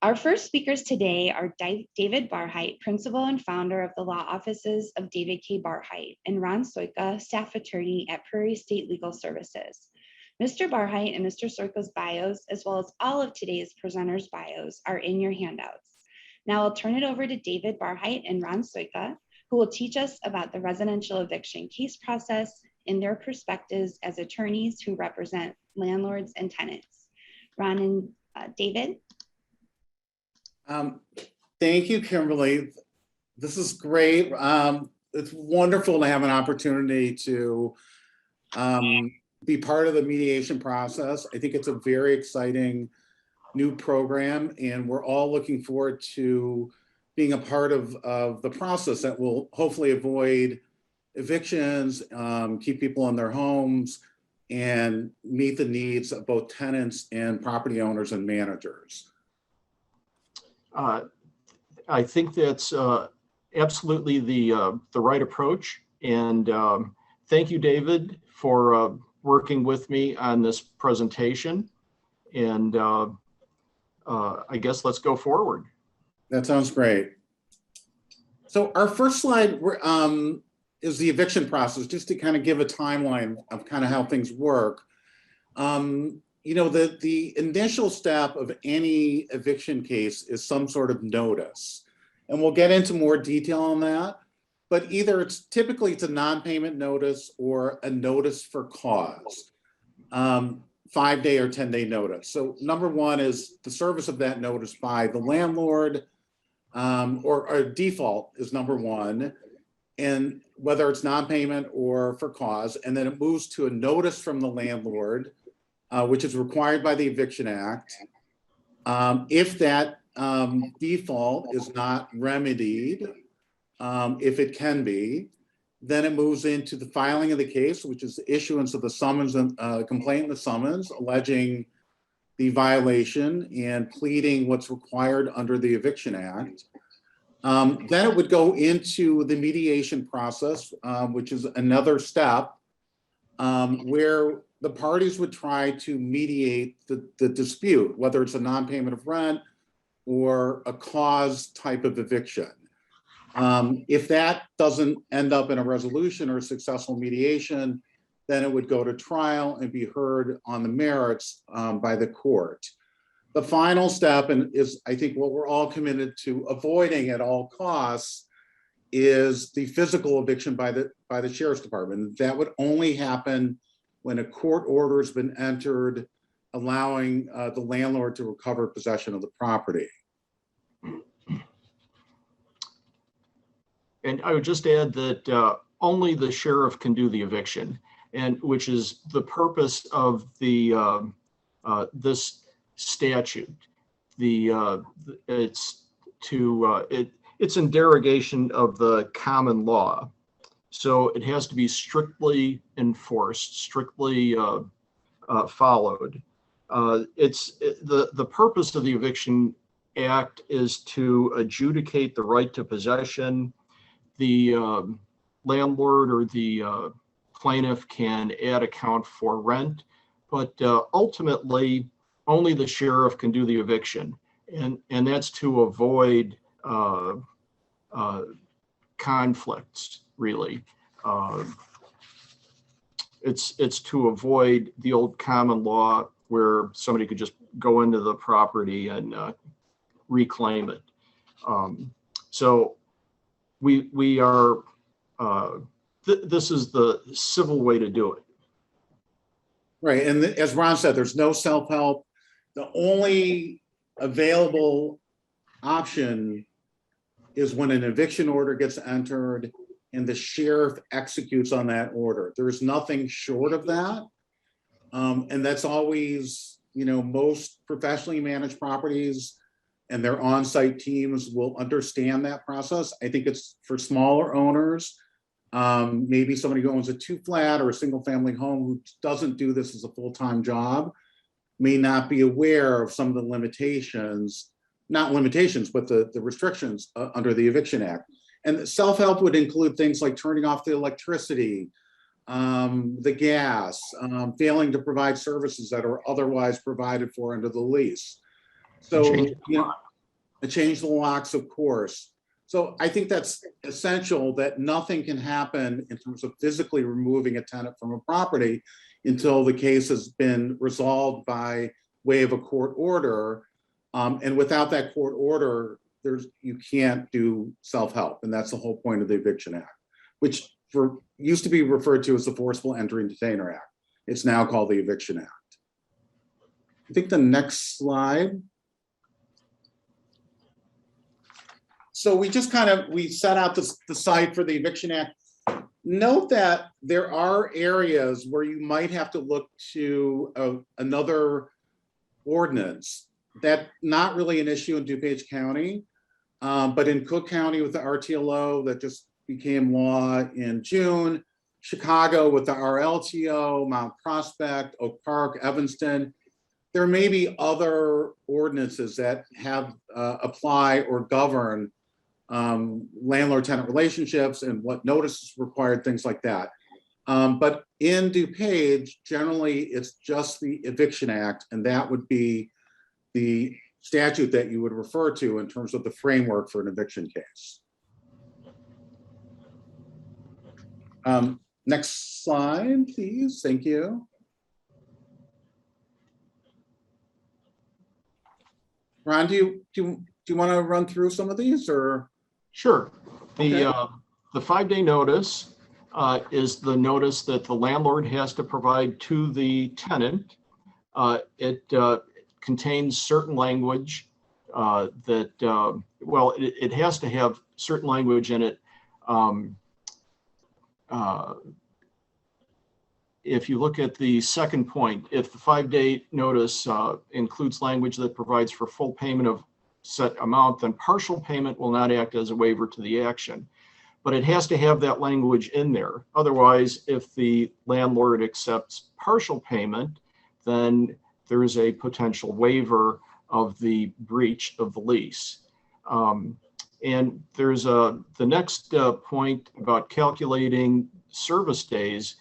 Our first speakers today are David Barheit, Principal and Founder of the Law Offices of David K. Barheit, and Ron Soika, Staff Attorney at Prairie State Legal Services. Mr. Barheit and Mr. Soika's bios, as well as all of today's presenters' bios, are in your handouts. Now I'll turn it over to David Barheit and Ron Soika, who will teach us about the residential eviction case process and their perspectives as attorneys who represent landlords and tenants. Ron and David. Thank you, Kimberly. This is great. It's wonderful to have an opportunity to be part of the mediation process. I think it's a very exciting new program, and we're all looking forward to being a part of the process that will hopefully avoid evictions, keep people in their homes, and meet the needs of both tenants and property owners and managers. I think that's absolutely the right approach. And thank you, David, for working with me on this presentation. And I guess let's go forward. That sounds great. So our first slide is the eviction process, just to kind of give a timeline of kind of how things work. You know, the initial step of any eviction case is some sort of notice. And we'll get into more detail on that. But either it's typically a non-payment notice or a notice for cause, 5-day or 10-day notice. So number one is the service of that notice by the landlord, or default is number one. And whether it's non-payment or for cause, and then it moves to a notice from the landlord, which is required by the Eviction Act. If that default is not remedied, if it can be, then it moves into the filing of the case, which is the issuance of the summons and complaint in the summons, alleging the violation and pleading what's required under the Eviction Act. Then it would go into the mediation process, which is another step where the parties would try to mediate the dispute, whether it's a non-payment of rent or a cause type of eviction. If that doesn't end up in a resolution or a successful mediation, then it would go to trial and be heard on the merits by the court. The final step, and is I think what we're all committed to avoiding at all costs, is the physical eviction by the Sheriff's Department. That would only happen when a court order has been entered, allowing the landlord to recover possession of the property. And I would just add that only the sheriff can do the eviction, and which is the purpose of the this statute. It's in derogation of the common law. So it has to be strictly enforced, strictly followed. The purpose of the Eviction Act is to adjudicate the right to possession. The landlord or the plaintiff can add account for rent, but ultimately only the sheriff can do the eviction, and that's to avoid conflicts. Really, it's to avoid the old common law where somebody could just go into the property and reclaim it. So we are. This is the civil way to do it. Right, and as Ron said, there's no self-help. The only available option is when an eviction order gets entered and the sheriff executes on that order. There's nothing short of that. And that's always, you know, most professionally managed properties and their on-site teams will understand that process. I think it's for smaller owners, maybe somebody who owns a 2-flat or a single family home who doesn't do this as a full-time job may not be aware of some of the limitations, not limitations, but the restrictions under the Eviction Act. And self-help would include things like turning off the electricity, the gas, failing to provide services that are otherwise provided for under the lease. So, you know, change the locks, of course. So I think that's essential, that nothing can happen in terms of physically removing a tenant from a property until the case has been resolved by way of a court order. And without that court order, you can't do self-help. And that's the whole point of the Eviction Act, which used to be referred to as the Forcible Entry and Detainer Act. It's now called the Eviction Act. I think the next slide. So we just we set out the site for the Eviction Act. Note that there are areas where you might have to look to another ordinance. That's not really an issue in DuPage County, but in Cook County with the RTLO that just became law in June, Chicago with the RLTO, Mount Prospect, Oak Park, Evanston. There may be other ordinances that have apply or govern landlord-tenant relationships and what notice is required, things like that. But in DuPage, generally, it's just the Eviction Act, and that would be the statute that you would refer to in terms of the framework for an eviction case. Next slide, please. Thank you. Ron, do you want to run through some of these, or? Sure. Okay. The 5-day notice is the notice that the landlord has to provide to the tenant. It contains certain language that, well, it has to have certain language in it. If you look at the second point, if the 5-day notice includes language that provides for full payment of set amount, then partial payment will not act as a waiver to the action. But it has to have that language in there. Otherwise, if the landlord accepts partial payment, then there is a potential waiver of the breach of the lease. And there's the next point about calculating service days.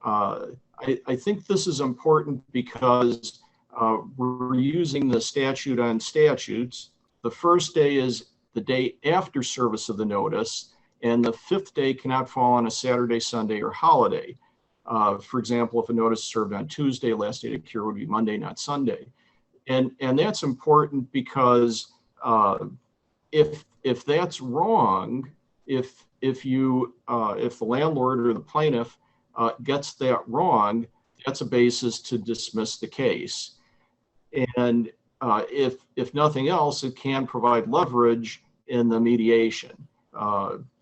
I think this is important because we're using the statute on statutes. The first day is the day after service of the notice, and the 5th day cannot fall on a Saturday, Sunday, or holiday. For example, if a notice is served on Tuesday, last day to cure would be Monday, not Sunday. And that's important because if that's wrong, if the landlord or the plaintiff gets that wrong, that's a basis to dismiss the case. And if nothing else, it can provide leverage in the mediation.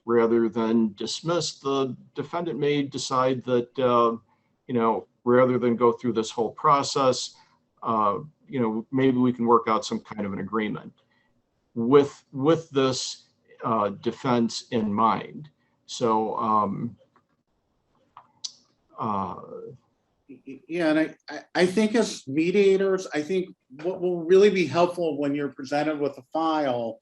Rather than dismiss, the defendant may decide that, rather than go through this whole process, maybe we can work out some kind of an agreement with this defense in mind. So, yeah, and I think as mediators, I think what will really be helpful when you're presented with a file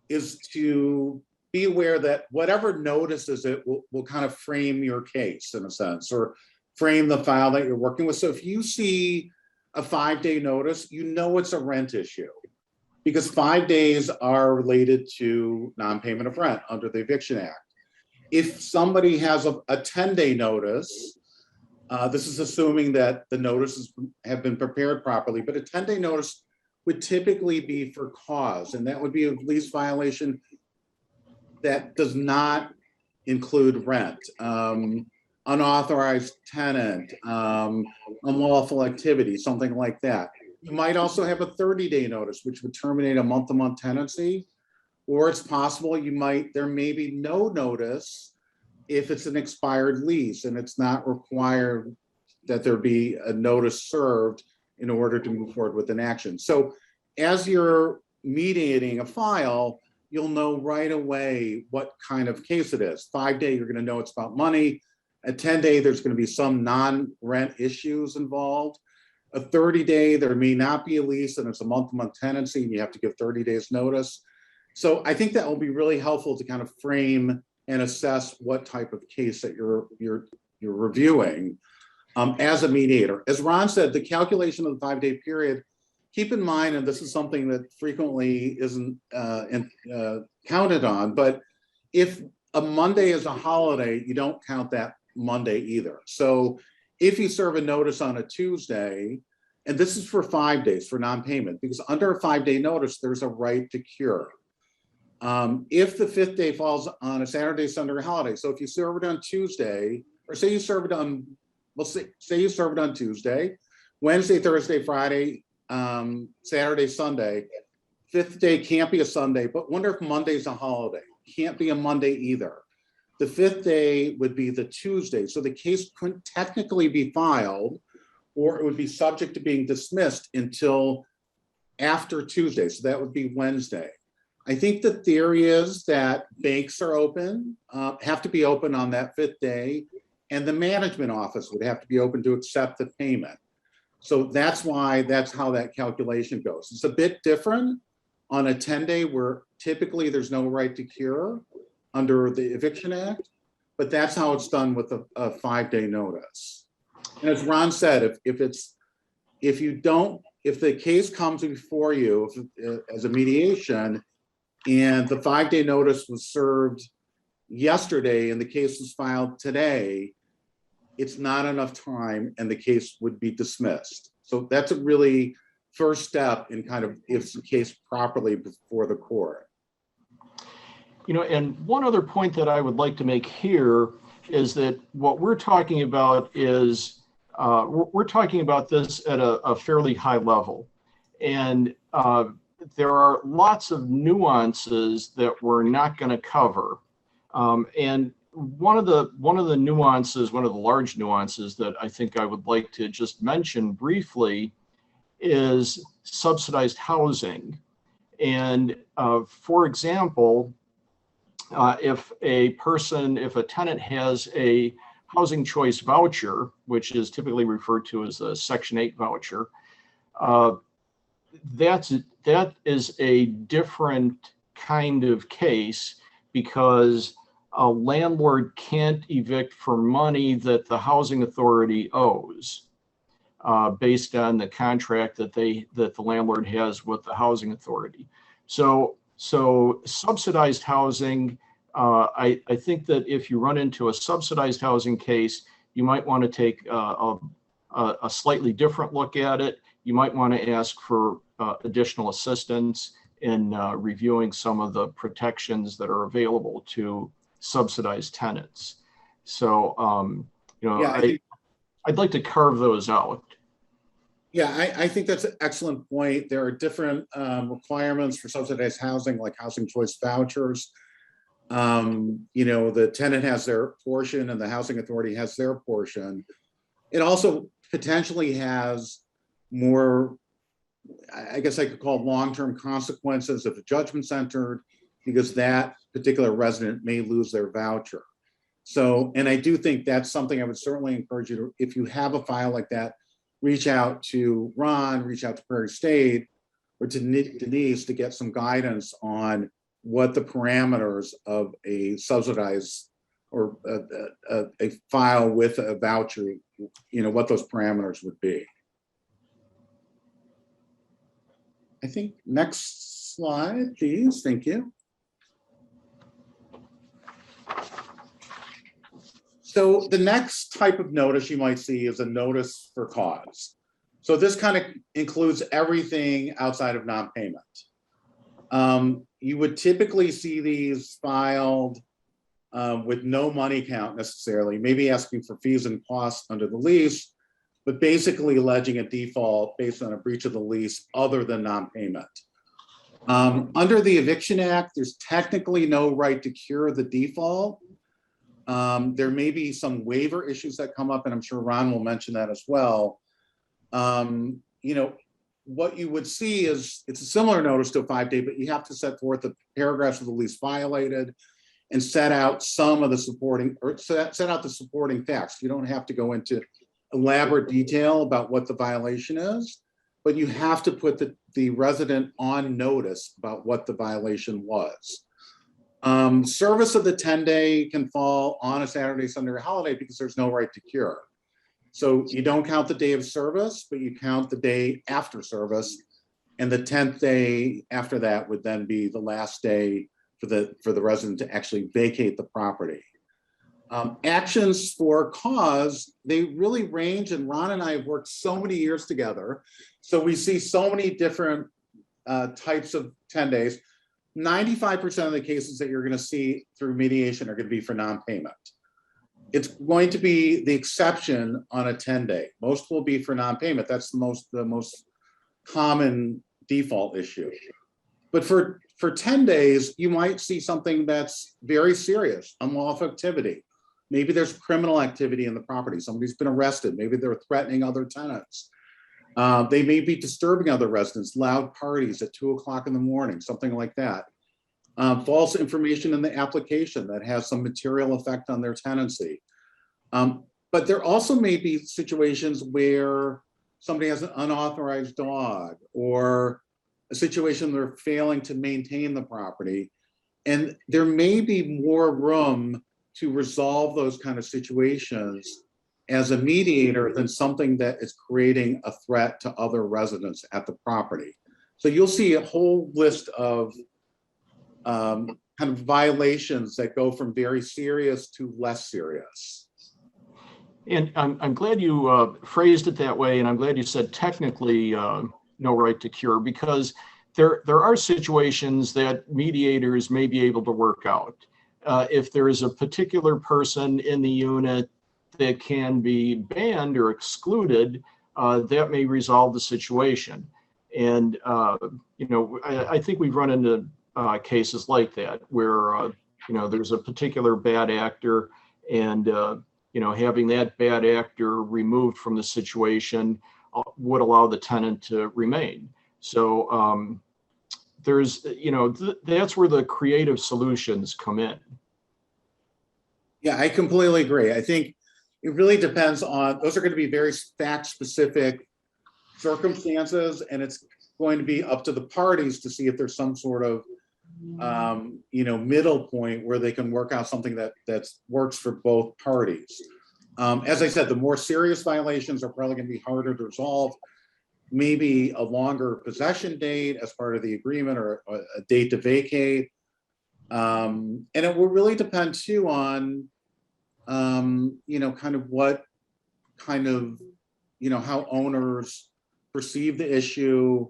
is to be aware that whatever notices it will kind of frame your case in a sense, or frame the file that you're working with. So if you see a 5-day notice, it's a rent issue, because 5 days are related to non-payment of rent under the Eviction Act. If somebody has a 10-day notice, this is assuming that the notices have been prepared properly, but a 10-day notice would typically be for cause, and that would be a lease violation that does not include rent, unauthorized tenant, unlawful activity, something like that. You might also have a 30-day notice, which would terminate a month-to-month tenancy, or it's possible there may be no notice if it's an expired lease and it's not required that there be a notice served in order to move forward with an action. So as you're mediating a file, you'll know right away what kind of case it is. 5-day, you're going to know it's about money. At 10-day, there's going to be some non-rent issues involved. A 30-day, there may not be a lease and it's a month-to-month tenancy and you have to give 30 days notice. So I think that will be really helpful to kind of frame and assess what type of case that you're reviewing as a mediator. As Ron said, the calculation of the 5-day period keep in mind, and this is something that frequently isn't counted on, but if a Monday is a holiday, you don't count that Monday either. So if you serve a notice on a Tuesday, and this is for 5 days for non-payment, because under a 5-day notice, there's a right to cure. If the 5th day falls on a Saturday, Sunday, or holiday, so if you serve it on Tuesday, or say you serve it on, well, say you serve it on Tuesday, Wednesday, Thursday, Friday, Saturday, Sunday, 5th day can't be a Sunday, but wonder if Monday's a holiday. Can't be a Monday either. The 5th day would be the Tuesday. So the case couldn't technically be filed, or it would be subject to being dismissed until after Tuesday. So that would be Wednesday. I think the theory is that banks are open, have to be open on that 5th day, and the management office would have to be open to accept the payment. So that's why, that's how that calculation goes. It's a bit different on a 10-day where typically there's no right to cure under the Eviction Act, but that's how it's done with a 5-day notice. And as Ron said, if the case comes before you as a mediation and the 5-day notice was served yesterday and the case was filed today, it's not enough time and the case would be dismissed. So that's a really first step in kind of if the case properly before the court. You know, and one other point that I would like to make here is that what we're talking about is we're talking about this at a fairly high level, and there are lots of nuances that we're not going to cover. And one of the nuances, one of the large nuances that I think I would like to just mention briefly is subsidized housing. And for example, if a tenant has a housing choice voucher, which is typically referred to as a Section 8 voucher, that is a different kind of case because a landlord can't evict for money that the housing authority owes based on the contract that the landlord has with the housing authority. So subsidized housing, I think that if you run into a subsidized housing case, you might want to take a slightly different look at it. You might want to ask for additional assistance in reviewing some of the protections that are available to subsidized tenants. So, yeah, I'd like to carve those out. Yeah, I think that's an excellent point. There are different requirements for subsidized housing, like housing choice vouchers. The tenant has their portion and the housing authority has their portion. It also potentially has more, I guess I could call long-term consequences if a judgment's entered, because that particular resident may lose their voucher. So, and I do think that's something I would certainly encourage you to, if you have a file like that, reach out to Ron, reach out to Prairie State or to Denise to get some guidance on what the parameters of a subsidized or a file with a voucher, what those parameters would be. I think next slide, please. Thank you. So the next type of notice you might see is a notice for cause. So this kind of includes everything outside of non-payment. You would typically see these filed with no money count necessarily, maybe asking for fees and costs under the lease, but basically alleging a default based on a breach of the lease other than non-payment. Under the Eviction Act, there's technically no right to cure the default. There may be some waiver issues that come up, and I'm sure Ron will mention that as well. What you would see is it's a similar notice to a 5-day, but you have to set forth the paragraphs of the lease violated and set out some of the supporting, or set out the supporting facts. You don't have to go into elaborate detail about what the violation is, but you have to put the resident on notice about what the violation was. Service of the 10-day can fall on a Saturday, Sunday, or holiday because there's no right to cure. So you don't count the day of service, but you count the day after service And the 10th day after that would then be the last day for the resident to actually vacate the property. Actions for cause, they really range, and Ron and I have worked so many years together. So we see so many different types of 10 days. 95% of the cases that you're going to see through mediation are going to be for non-payment. It's going to be the exception on a 10-day. Most will be for non-payment. That's the most common default issue. But for 10 days, you might see something that's very serious, unlawful activity. Maybe there's criminal activity in the property. Somebody's been arrested. Maybe they're threatening other tenants. They may be disturbing other residents, loud parties at 2 o'clock in the morning, something like that. False information in the application that has some material effect on their tenancy. But there also may be situations where somebody has an unauthorized dog, or a situation where they're failing to maintain the property. And there may be more room to resolve those kind of situations as a mediator than something that is creating a threat to other residents at the property. So you'll see a whole list of kind of violations that go from very serious to less serious. And I'm glad you phrased it that way, and I'm glad you said technically no right to cure, because there are situations that mediators may be able to work out. If there is a particular person in the unit that can be banned or excluded, that may resolve the situation. And I think we've run into cases like that where there's a particular bad actor, and having that bad actor removed from the situation would allow the tenant to remain. So there's, that's where the creative solutions come in. Yeah, I completely agree. I think it really depends on, those are going to be very fact-specific circumstances, and it's going to be up to the parties to see if there's some sort of, middle point where they can work out something that works for both parties. As I said, the more serious violations are probably going to be harder to resolve. Maybe a longer possession date as part of the agreement, or a date to vacate. And it will really depend too on, kind of what kind of, how owners perceive the issue,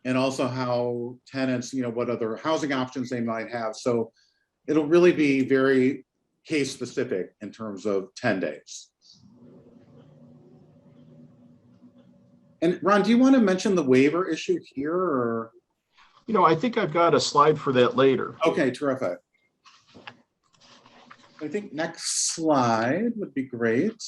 and also how tenants, what other housing options they might have. So it'll really be very case specific in terms of 10 days. And Ron, do you want to mention the waiver issue here, or? I think I've got a slide for that later. Okay, terrific. I think next slide would be great.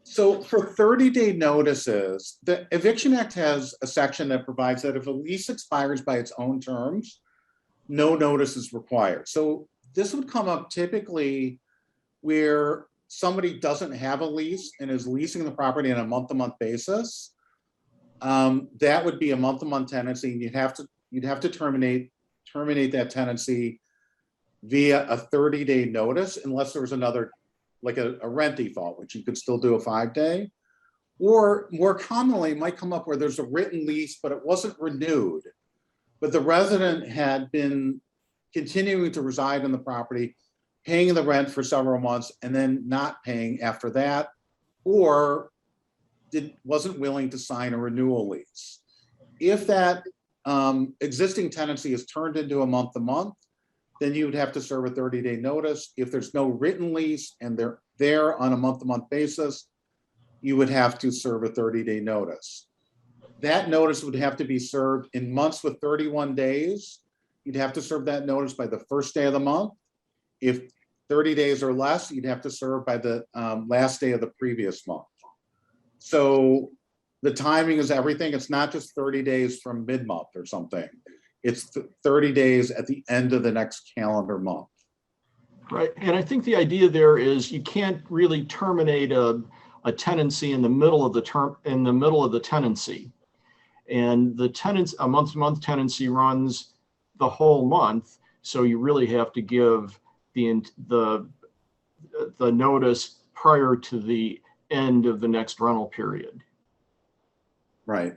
So for 30-day notices, the Eviction Act has a section that provides that if a lease expires by its own terms, no notice is required. So this would come up typically where somebody doesn't have a lease and is leasing the property on a month-to-month basis. That would be a month-to-month tenancy, and you'd have to terminate that tenancy via a 30-day notice, unless there was another, like a rent default, which you could still do a 5-day. Or more commonly, it might come up where there's a written lease, but it wasn't renewed, but the resident had been continuing to reside in the property, paying the rent for several months, and then not paying after that, or wasn't willing to sign a renewal lease. If that existing tenancy is turned into a month-to-month, then you would have to serve a 30-day notice. If there's no written lease and they're there on a month-to-month basis, you would have to serve a 30-day notice. That notice would have to be served in months with 31 days. You'd have to serve that notice by the first day of the month. If 30 days or less, you'd have to serve by the last day of the previous month. So the timing is everything. It's not just 30 days from mid-month or something. It's 30 days at the end of the next calendar month. Right, and I think the idea there is you can't really terminate a tenancy in the middle of the tenancy, and a month-to-month tenancy runs the whole month, so you really have to give the notice prior to the end of the next rental period. Right.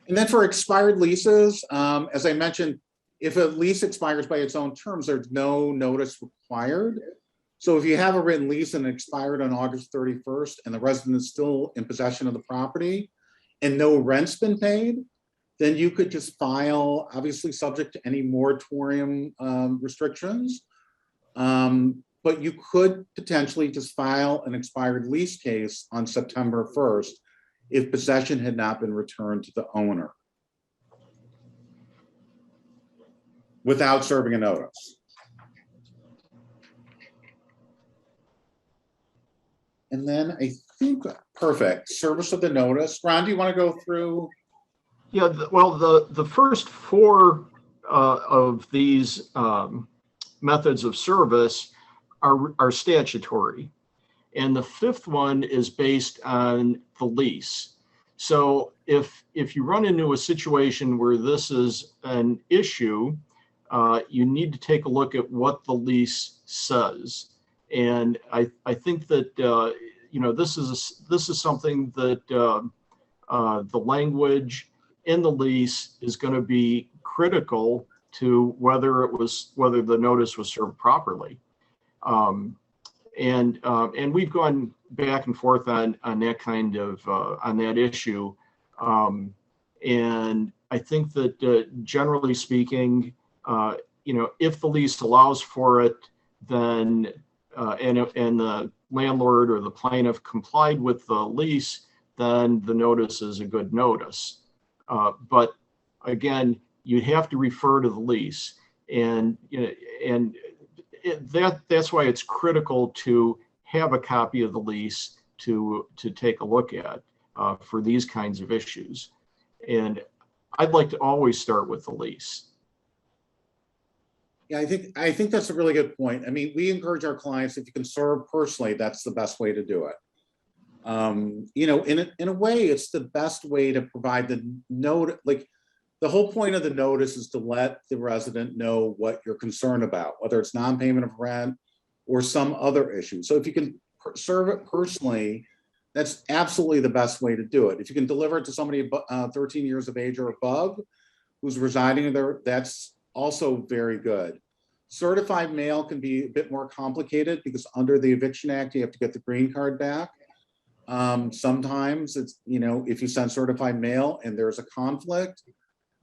And then for expired leases, as I mentioned, if a lease expires by its own terms, there's no notice required. So if you have a written lease and it expired on August 31st and the resident is still in possession of the property and no rent's been paid, then you could just file, obviously subject to any moratorium restrictions. But you could potentially just file an expired lease case on September 1st if possession had not been returned to the owner without serving a notice. And then I think, perfect, service of the notice. Ron, do you want to go through? Yeah, well, the first four of these methods of service are statutory. And the fifth one is based on the lease. So if you run into a situation where this is an issue, you need to take a look at what the lease says. And I think that this is something that the language in the lease is going to be critical to whether the notice was served properly. And we've gone back and forth on that kind of on that issue. And I think that generally speaking, if the lease allows for it, then and the landlord or the plaintiff complied with the lease, then the notice is a good notice. But again, you'd have to refer to the lease, and that's why it's critical to have a copy of the lease to take a look at for these kinds of issues. And I'd like to always start with the lease. Yeah, I think that's a really good point. I mean, we encourage our clients, if you can serve personally, that's the best way to do it. In a way, it's the best way to provide the note. Like, the whole point of the notice is to let the resident know what you're concerned about, whether it's non-payment of rent or some other issue. So if you can serve it personally, that's absolutely the best way to do it. If you can deliver it to somebody 13 years of age or above who's residing there, that's also very good. Certified mail can be a bit more complicated because under the Eviction Act, you have to get the green card back. Sometimes it's, if you send certified mail and there's a conflict,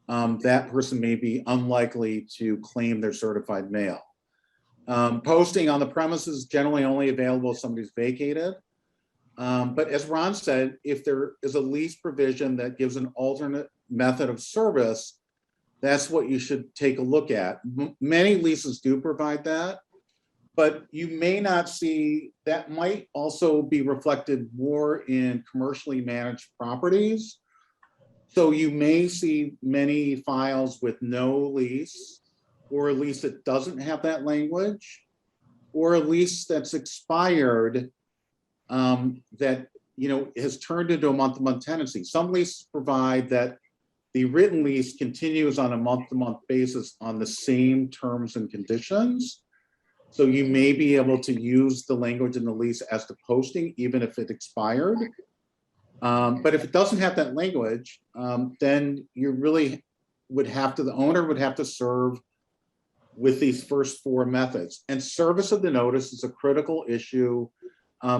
that person may be unlikely to claim their certified mail. Posting on the premises is generally only available if somebody's vacated. But as Ron said, if there is a lease provision that gives an alternate method of service, that's what you should take a look at. Many leases do provide that, but you may not see, that might also be reflected more in commercially managed properties. So you may see many files with no lease, or a lease that doesn't have that language, or a lease that's expired that has turned into a month-to-month tenancy. Some leases provide that the written lease continues on a month-to-month basis on the same terms and conditions. So you may be able to use the language in the lease as to posting, even if it expired. But if it doesn't have that language, then you really would have to, the owner would have to serve with these first four methods. And service of the notice is a critical issue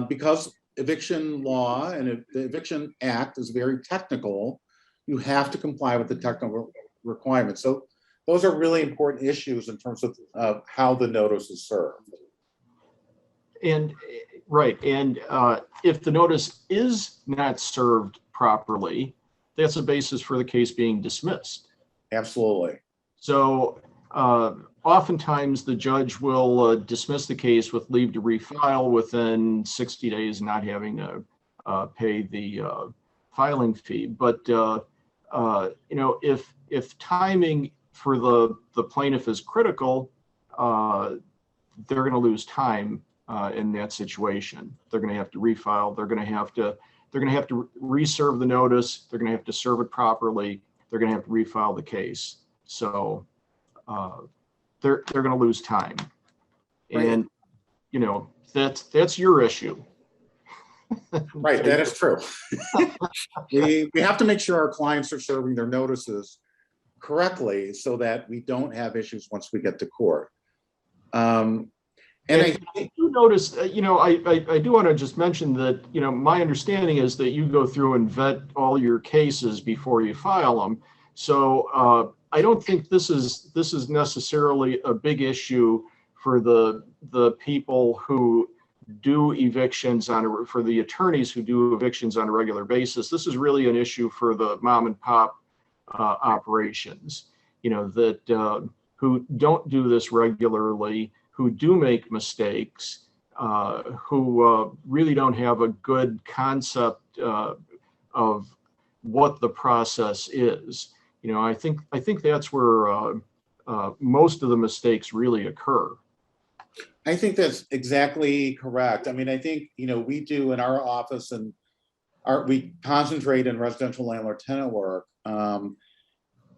because eviction law and the Eviction Act is very technical. You have to comply with the technical requirements. So those are really important issues in terms of how the notice is served. And right, and if the notice is not served properly, that's a basis for the case being dismissed. Absolutely. So oftentimes the judge will dismiss the case with leave to refile within 60 days, not having to pay the filing fee. But if timing for the plaintiff is critical, they're going to lose time in that situation. They're going to have to refile. They're going to have to reserve the notice. They're going to have to serve it properly. They're going to have to refile the case. So they're going to lose time, and that's your issue. Right, that is true. We have to make sure our clients are serving their notices correctly so that we don't have issues once we get to court. And I do notice, I do want to just mention that, my understanding is that you go through and vet all your cases before you file them. So I don't think this is necessarily a big issue for the people who do evictions for the attorneys who do evictions on a regular basis. This is really an issue for the mom and pop operations, that who don't do this regularly, who do make mistakes, who really don't have a good concept of what the process is. I think that's where most of the mistakes really occur. I think that's exactly correct. I mean, I think, we do in our office and we concentrate in residential landlord tenant work.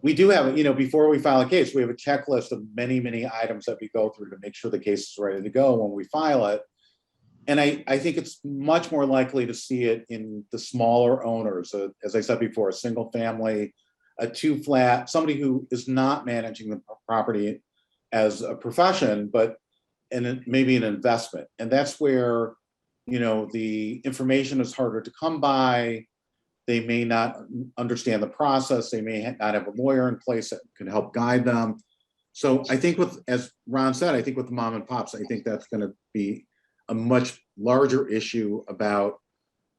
We do have, before we file a case, we have a checklist of many, many items that we go through to make sure the case is ready to go when we file it. And I think it's much more likely to see it in the smaller owners. As I said before, a single family, a 2-flat, somebody who is not managing the property as a profession, but maybe an investment. And that's where, the information is harder to come by. They may not understand the process. They may not have a lawyer in place that can help guide them. So I think as Ron said, I think with the mom and pops, I think that's going to be a much larger issue about,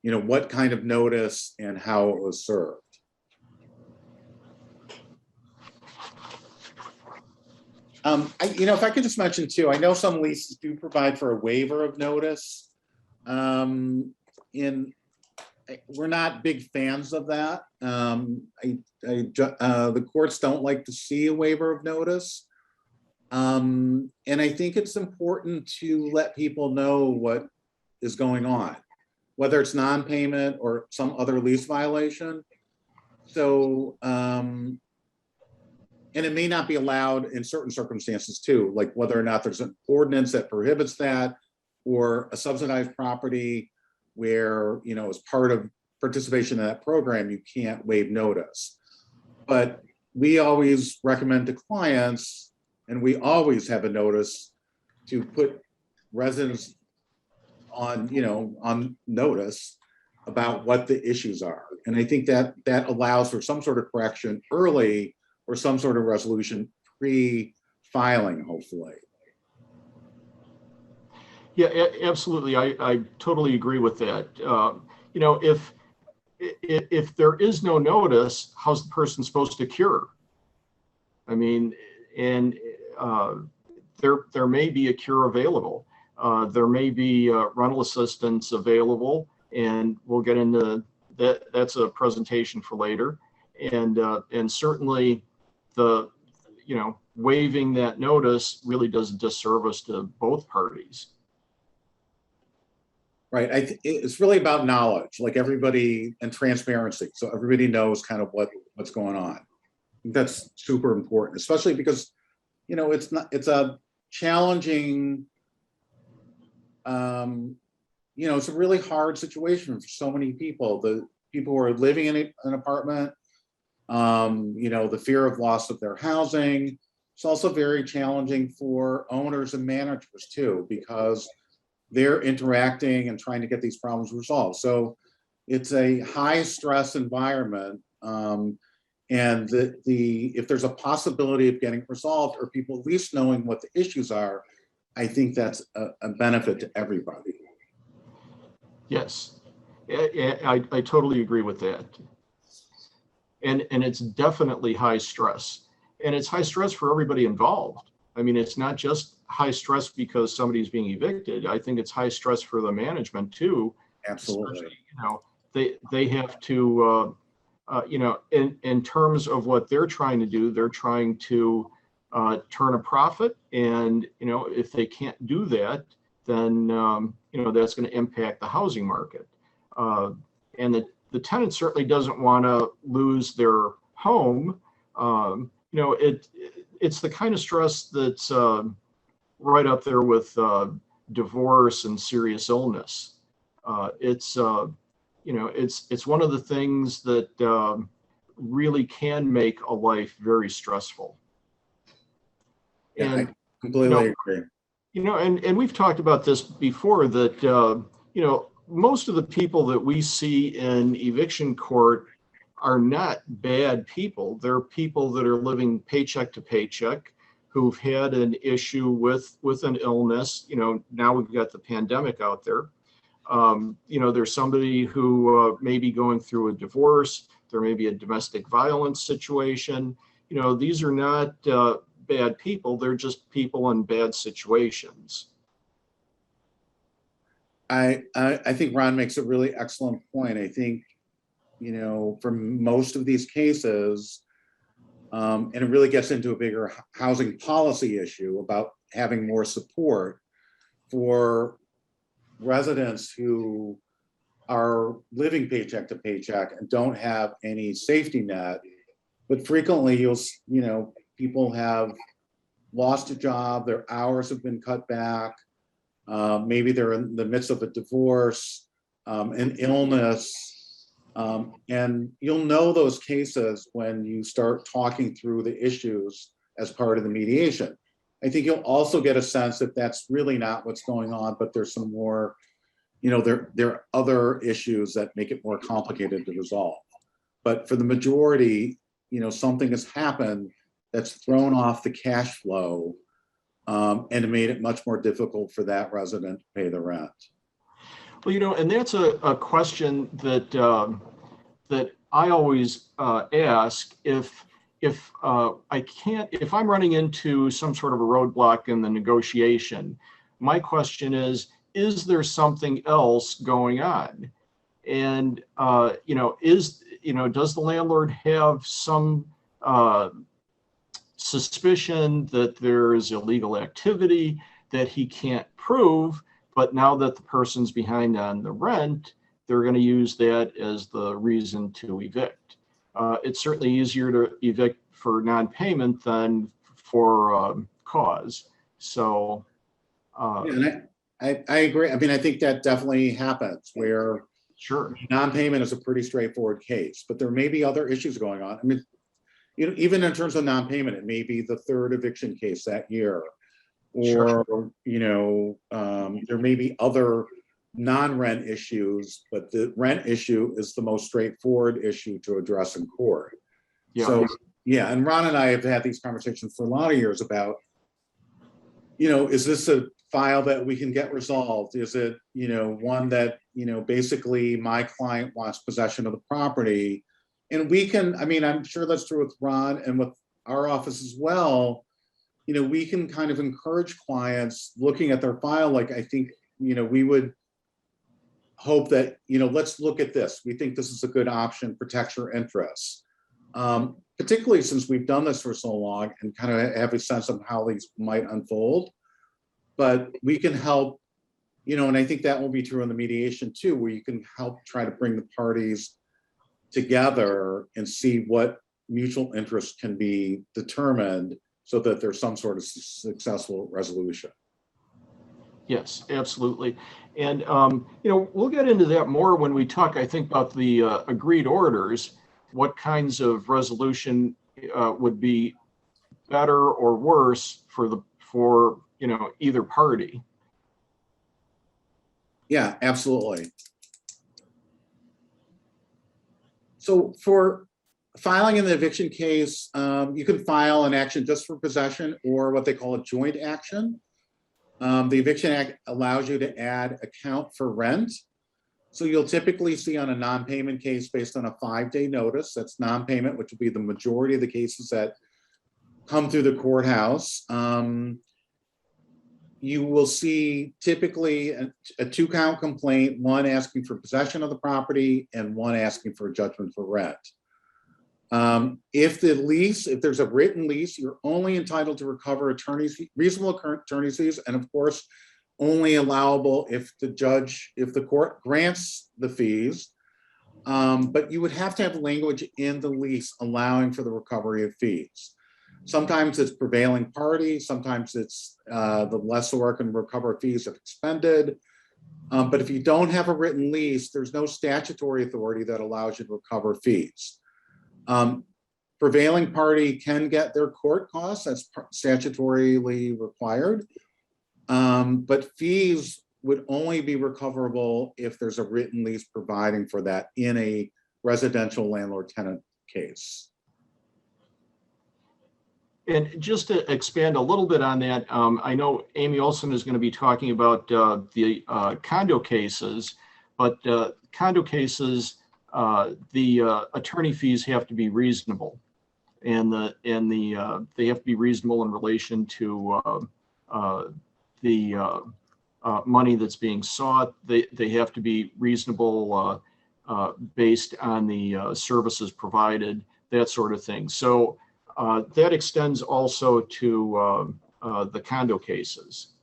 what kind of notice and how it was served. If I could just mention too, I know some leases do provide for a waiver of notice. We're not big fans of that. The courts don't like to see a waiver of notice. And I think it's important to let people know what is going on, whether it's non-payment or some other lease violation. So, and it may not be allowed in certain circumstances too, like whether or not there's an ordinance that prohibits that, or a subsidized property where, as part of participation in that program, you can't waive notice. But we always recommend to clients, and we always have a notice to put residents on, on notice about what the issues are. And I think that allows for some sort of correction early or some sort of resolution pre-filing, hopefully. Yeah, absolutely. I totally agree with that. If there is no notice, how's the person supposed to cure? I mean, and there may be a cure available. There may be rental assistance available, and we'll get into that. That's a presentation for later. And certainly waiving that notice really does a disservice to both parties. Right. It's really about knowledge, like everybody, and transparency. So everybody knows kind of what's going on. That's super important, especially because, it's a challenging, it's a really hard situation for so many people. The people who are living in an apartment, the fear of loss of their housing. It's also very challenging for owners and managers too, because they're interacting and trying to get these problems resolved. So it's a high stress environment. And if there's a possibility of getting resolved, or people at least knowing what the issues are, I think that's a benefit to everybody. Yes, I totally agree with that. And it's definitely high stress. And it's high stress for everybody involved. I mean, it's not just high stress because somebody's being evicted. I think it's high stress for the management too. Absolutely. They have to, in terms of what they're trying to do, they're trying to turn a profit. And, if they can't do that, then, that's going to impact the housing market. And the tenant certainly doesn't want to lose their home. It's the kind of stress that's right up there with divorce and serious illness. It's one of the things that really can make a life very stressful. Yeah, And I completely agree. and we've talked about this before, that most of the people that we see in eviction court are not bad people. They're people that are living paycheck to paycheck, who've had an issue with an illness. Now we've got the pandemic out there. There's somebody who may be going through a divorce. There may be a domestic violence situation. These are not bad people. They're just people in bad situations. I think Ron makes a really excellent point. I think, for most of these cases, and it really gets into a bigger housing policy issue about having more support for residents who are living paycheck to paycheck and don't have any safety net. But frequently people have lost a job, their hours have been cut back, maybe they're in the midst of a divorce, an illness, and you'll know those cases when you start talking through the issues as part of the mediation. I think you'll also get a sense that that's really not what's going on, but there's some more, there are other issues that make it more complicated to resolve. But for the majority, something has happened that's thrown off the cash flow, and made it much more difficult for that resident to pay the rent. Well, and that's a question that that I always ask. If I'm running into some sort of a roadblock in the negotiation, my question is there something else going on? And does the landlord have some suspicion that there is illegal activity that he can't prove, but now that the person's behind on the rent, they're going to use that as the reason to evict? It's certainly easier to evict for non-payment than for cause. So, and I agree. I mean, I think that definitely happens where sure, non-payment is a pretty straightforward case, but there may be other issues going on. I mean, even in terms of non-payment, it may be the third eviction case that year, or sure. There may be other non-rent issues, but the rent issue is the most straightforward issue to address in court. Yeah. So yeah, and Ron and I have had these conversations for a lot of years about, is this a file that we can get resolved? Is it, one that, basically my client wants possession of the property, and we can, I mean, I'm sure that's true with Ron and with our office as well. We can kind of encourage clients looking at their file. Like, I think, we would hope that, let's look at this. We think this is a good option, protects your interests. Particularly since we've done this for so long and kind of have a sense of how these might unfold. But we can help, and I think that will be true in the mediation too, where you can help try to bring the parties together and see what mutual interest can be determined so that there's some sort of successful resolution. Yes, absolutely. And, we'll get into that more when we talk, I think, about the agreed orders, what kinds of resolution would be better or worse for either party. Yeah, absolutely. So for filing in the eviction case, you can file an action just for possession or what they call a joint action. The Eviction Act allows you to add account for rent. So you'll typically see on a non-payment case based on a 5-day notice, that's non-payment, which will be the majority of the cases that come through the courthouse. You will see typically a 2-count complaint, one asking for possession of the property and one asking for a judgment for rent. If there's a written lease, you're only entitled to recover reasonable attorney's fees, and of course, only allowable if the court grants the fees. But you would have to have language in the lease allowing for the recovery of fees. Sometimes it's prevailing party, sometimes it's the lessor can recover fees if expended. But if you don't have a written lease, there's no statutory authority that allows you to recover fees. Prevailing party can get their court costs, that's statutorily required. But fees would only be recoverable if there's a written lease providing for that in a residential landlord-tenant case. And just to expand a little bit on that, I know Amy Olson is going to be talking about the condo cases, but condo cases, the attorney fees have to be reasonable, and they have to be reasonable in relation to the money that's being sought. They have to be reasonable based on the services provided, that sort of thing. So that extends also to the condo cases.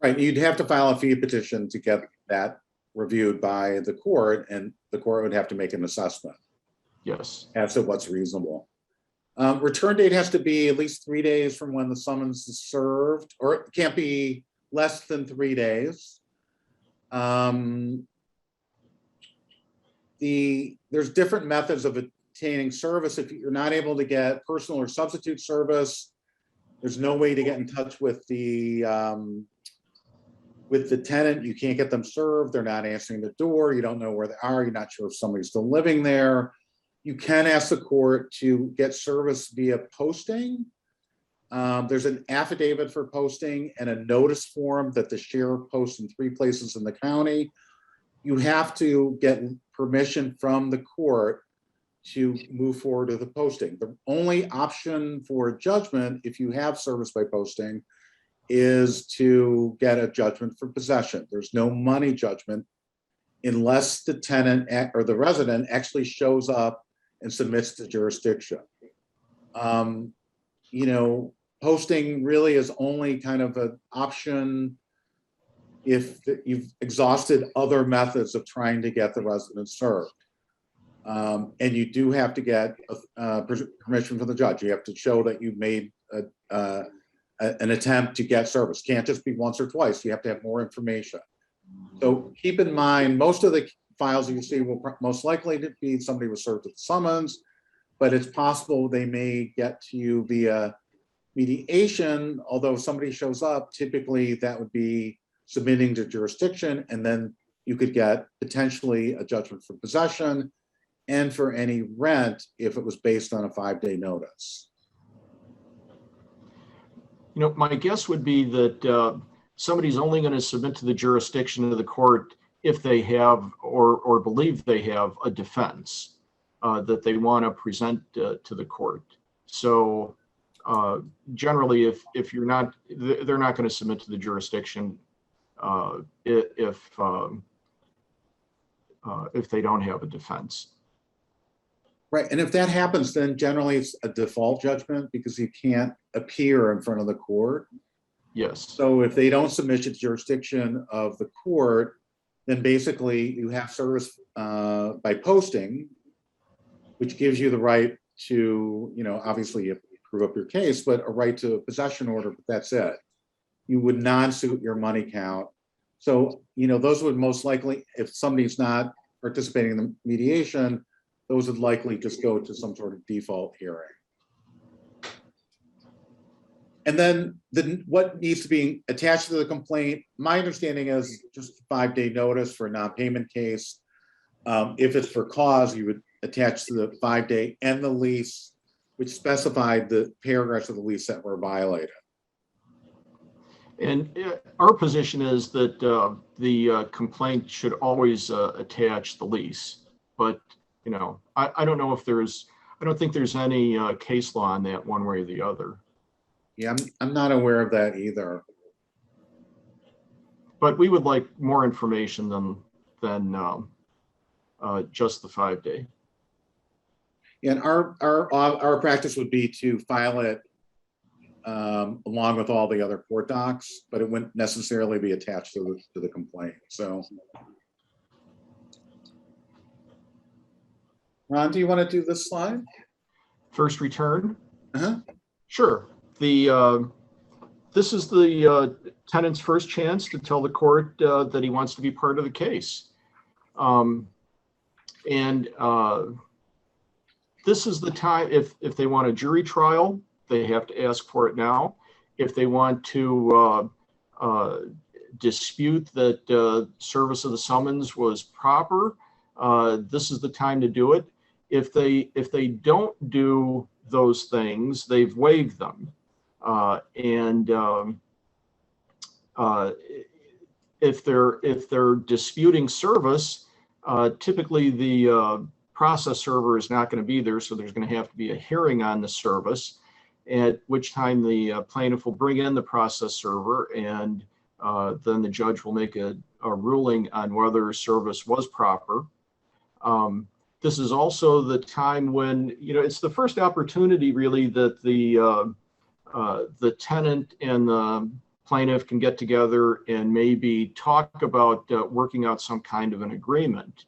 Right, you'd have to file a fee petition to get that reviewed by the court, and the court would have to make an assessment. Yes. As to what's reasonable. Return date has to be at least 3 days from when the summons is served, or it can't be less than 3 days. There's different methods of obtaining service. If you're not able to get personal or substitute service, there's no way to get in touch with the tenant. You can't get them served. They're not answering the door. You don't know where they are. You're not sure if somebody's still living there. You can ask the court to get service via posting. There's an affidavit for posting and a notice form that the sheriff posts in 3 places in the county. You have to get permission from the court to move forward with the posting. The only option for judgment, if you have service by posting, is to get a judgment for possession. There's no money judgment unless the tenant or the resident actually shows up and submits to jurisdiction. Posting really is only kind of an option if you've exhausted other methods of trying to get the resident served. And you do have to get permission from the judge. You have to show that you've made an attempt to get service. Can't just be once or twice. You have to have more information. So keep in mind, most of the files you see will most likely be somebody was served with summons, but it's possible they may get to you via mediation. Although if somebody shows up, typically that would be submitting to jurisdiction, and then you could get potentially a judgment for possession and for any rent if it was based on a 5-day notice. My guess would be that somebody's only going to submit to the jurisdiction of the court if they have or believe they have a defense that they want to present to the court. So generally, if you're not, they're not going to submit to the jurisdiction if they don't have a defense. Right, and if that happens, then generally it's a default judgment because you can't appear in front of the court. Yes. So if they don't submit to jurisdiction of the court, then basically you have service by posting, which gives you the right to, obviously you prove up your case, but a right to a possession order, but that's it. You would non-suit your money count. So, those would most likely, if somebody's not participating in the mediation, those would likely just go to some sort of default hearing. And then what needs to be attached to the complaint, my understanding is just a 5-day notice for a non-payment case. If it's for cause, you would attach to the 5-day and the lease, which specified the paragraphs of the lease that were violated. And our position is that the complaint should always attach the lease, but I don't know if I don't think there's any case law on that one way or the other. Yeah, I'm not aware of that either. But we would like more information than just the 5-day. And our practice would be to file it along with all the other court docs, but it wouldn't necessarily be attached to the complaint. So, Ron, do you want to do this slide? First return? Uh-huh. Sure. The this is the tenant's first chance to tell the court that he wants to be part of the case. This is the time, if they want a jury trial, they have to ask for it now. If they want to dispute that service of the summons was proper, this is the time to do it. If they don't do those things, they've waived them. If they're disputing service, typically the process server is not going to be there, so there's going to have to be a hearing on the service, at which time the plaintiff will bring in the process server, and then the judge will make a ruling on whether service was proper. This is also the time when, it's the first opportunity really that the tenant and the plaintiff can get together and maybe talk about working out some kind of an agreement.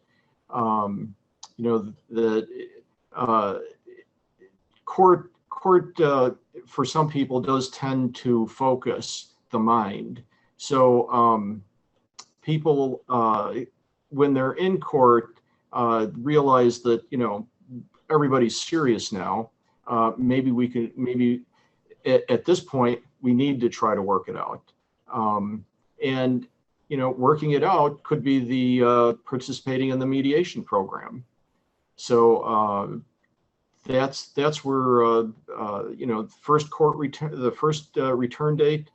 The court for some people does tend to focus the mind. So people, when they're in court, realize that, everybody's serious now. Maybe at this point, we need to try to work it out. Working it out could be the participating in the mediation program. So that's where the first return date,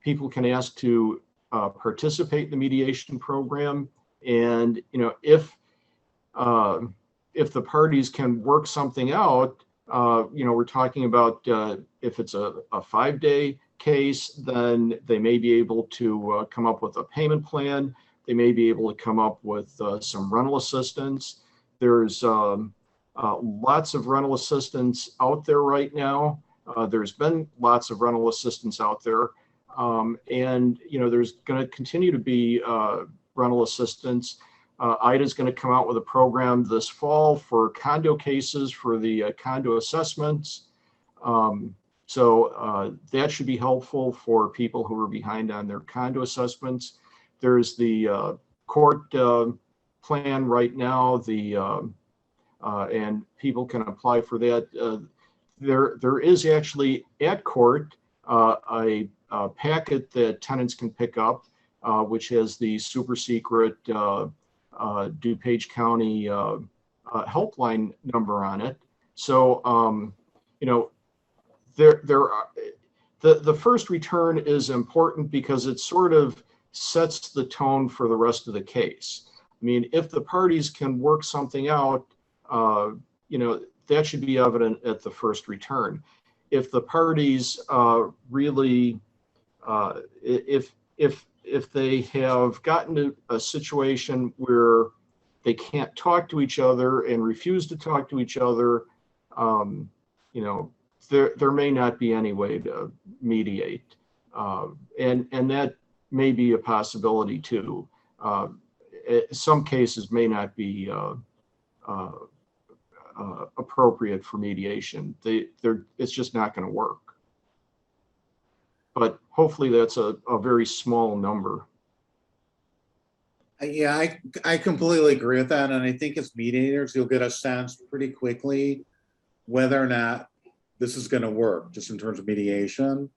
people can ask to participate in the mediation program, and if the parties can work something out, we're talking about if it's a 5-day case, then they may be able to come up with a payment plan. They may be able to come up with some rental assistance. There's lots of rental assistance out there right now. There's been lots of rental assistance out there. There's going to continue to be rental assistance. IDA's going to come out with a program this fall for condo cases for the condo assessments. So that should be helpful for people who are behind on their condo assessments. There's the court plan right now, and people can apply for that. There is actually at court a packet that tenants can pick up, which has the super secret DuPage County helpline number on it. So, the first return is important because it sort of sets the tone for the rest of the case. I mean, if the parties can work something out, that should be evident at the first return. If the parties really, if they have gotten to a situation where they can't talk to each other and refuse to talk to each other, there may not be any way to mediate, and that may be a possibility too. Some cases may not be appropriate for mediation. It's just not going to work. But hopefully that's a very small number. Yeah, I completely agree with that. And I think as mediators, you'll get a sense pretty quickly whether or not this is going to work, just in terms of mediation.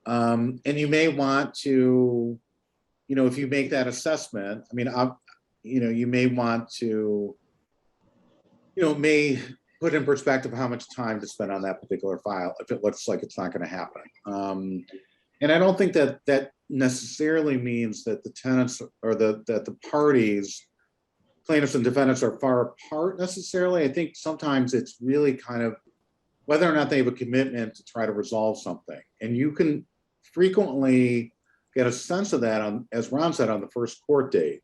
And you may want to, if you make that assessment, I mean, you may want to, may put in perspective how much time to spend on that particular file if it looks like it's not going to happen. And I don't think that necessarily means that the tenants or that the parties, plaintiffs and defendants, are far apart necessarily. I think sometimes it's really kind of whether or not they have a commitment to try to resolve something. And you can frequently get a sense of that as Ron said, on the first court date.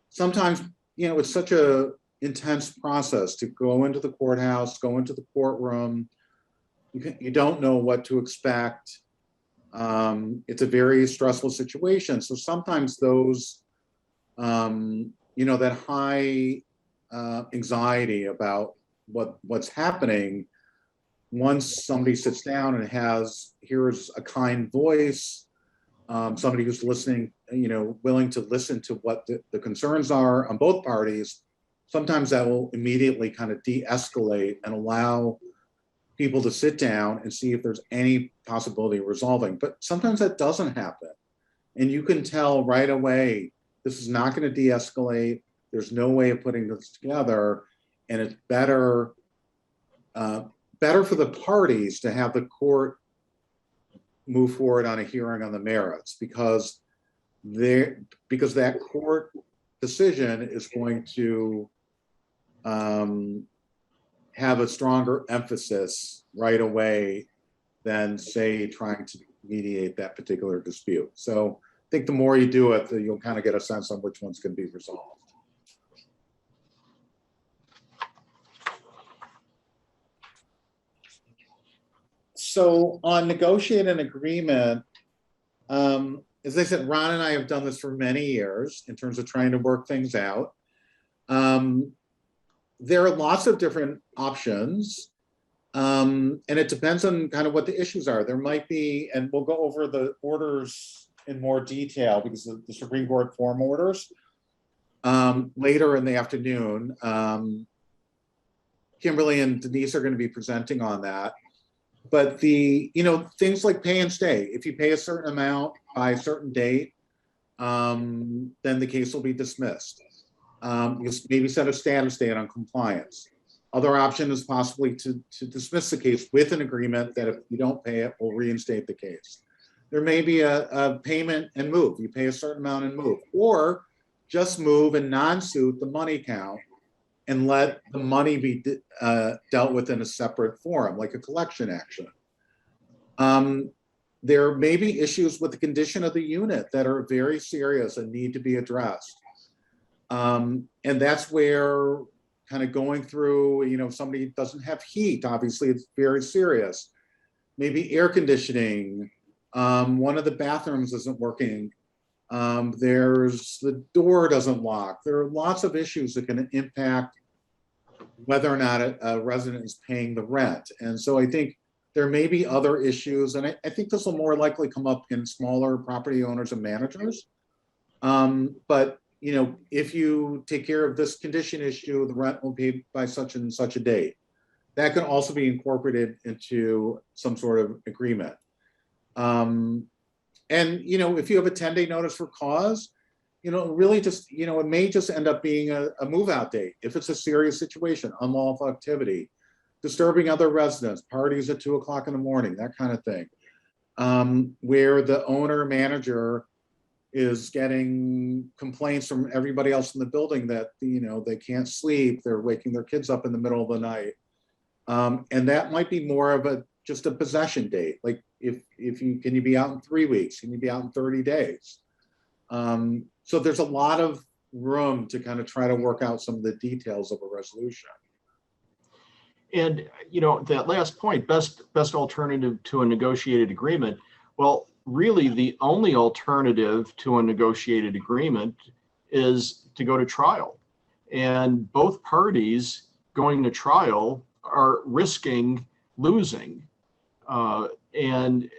Sometimes, it's such a intense process to go into the courthouse, go into the courtroom. You don't know what to expect. It's a very stressful situation. So sometimes those, that high anxiety about what's happening once somebody sits down and here's a kind voice, somebody who's listening, willing to listen to what the concerns are on both parties, sometimes that will immediately kind of de-escalate and allow people to sit down and see if there's any possibility of resolving. But sometimes that doesn't happen. And you can tell right away, this is not going to de-escalate. There's no way of putting this together. And it's better for the parties to have the court move forward on a hearing on the merits, because that court decision is going to have a stronger emphasis right away than, say, trying to mediate that particular dispute. So I think the more you do it, you'll kind of get a sense on which ones can be resolved. So on negotiate an agreement, as I said, Ron and I have done this for many years in terms of trying to work things out. There are lots of different options, and it depends on kind of what the issues are. There might be, and we'll go over the orders in more detail because the Supreme Court form orders later in the afternoon. Kimberly and Denise are going to be presenting on that. But things like pay and stay, if you pay a certain amount by a certain date, then the case will be dismissed. You maybe set a status date on compliance. Other option is possibly to dismiss the case with an agreement that if you don't pay it, we'll reinstate the case. There may be a payment and move. You pay a certain amount and move, or just move and non-suit the money count and let the money be dealt with in a separate forum, like a collection action. There may be issues with the condition of the unit that are very serious and need to be addressed. And that's where kind of going through, if somebody doesn't have heat, obviously it's very serious. Maybe air conditioning, one of the bathrooms isn't working. There's the door doesn't lock. There are lots of issues that can impact whether or not a resident is paying the rent. And so I think there may be other issues, and I think this will more likely come up in smaller property owners and managers. But if you take care of this condition issue, the rent will be by such and such a date. That can also be incorporated into some sort of agreement. And if you have a 10-day notice for cause, really just, it may just end up being a move-out date. If it's a serious situation, unlawful activity, disturbing other residents, parties at 2 o'clock in the morning, that kind of thing, where the owner manager is getting complaints from everybody else in the building that, they can't sleep, they're waking their kids up in the middle of the night. And that might be more of just a possession date. Like can you be out in 3 weeks? Can you be out in 30 days? So there's a lot of room to kind of try to work out some of the details of a resolution. And that last point, best alternative to a negotiated agreement. Well, really the only alternative to a negotiated agreement is to go to trial. And both parties going to trial are risking losing. And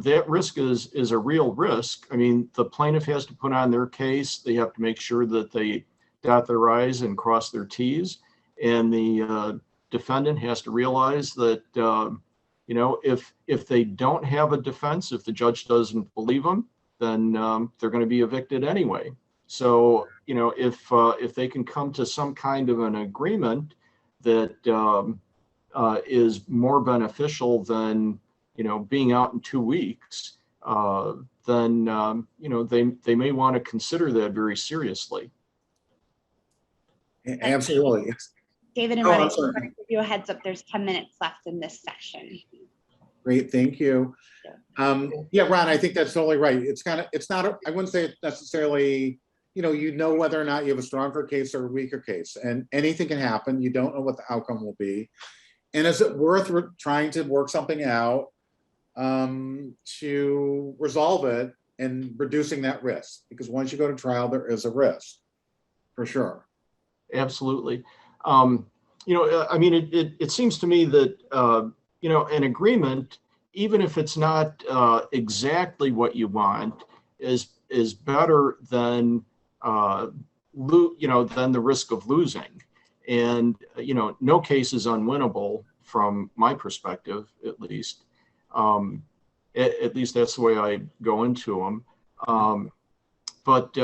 that risk is a real risk. I mean, the plaintiff has to put on their case. They have to make sure that they dot their I's and cross their T's. And the defendant has to realize that, if they don't have a defense, if the judge doesn't believe them, then they're going to be evicted anyway. So, if they can come to some kind of an agreement that is more beneficial than, being out in 2 weeks, then, they may want to consider that very seriously. Absolutely. David and Ron, I just want to give you a heads up. There's 10 minutes left in this session. Great, thank you. Yeah, Ron, I think that's totally right. I wouldn't say it's necessarily, whether or not you have a stronger case or a weaker case, and anything can happen. You don't know what the outcome will be. And is it worth trying to work something out to resolve it and reducing that risk? Because once you go to trial, there is a risk, for sure. Absolutely. It seems to me that an agreement, even if it's not exactly what you want, is better than than the risk of losing. And no case is unwinnable from my perspective, at least. At least that's the way I go into them. But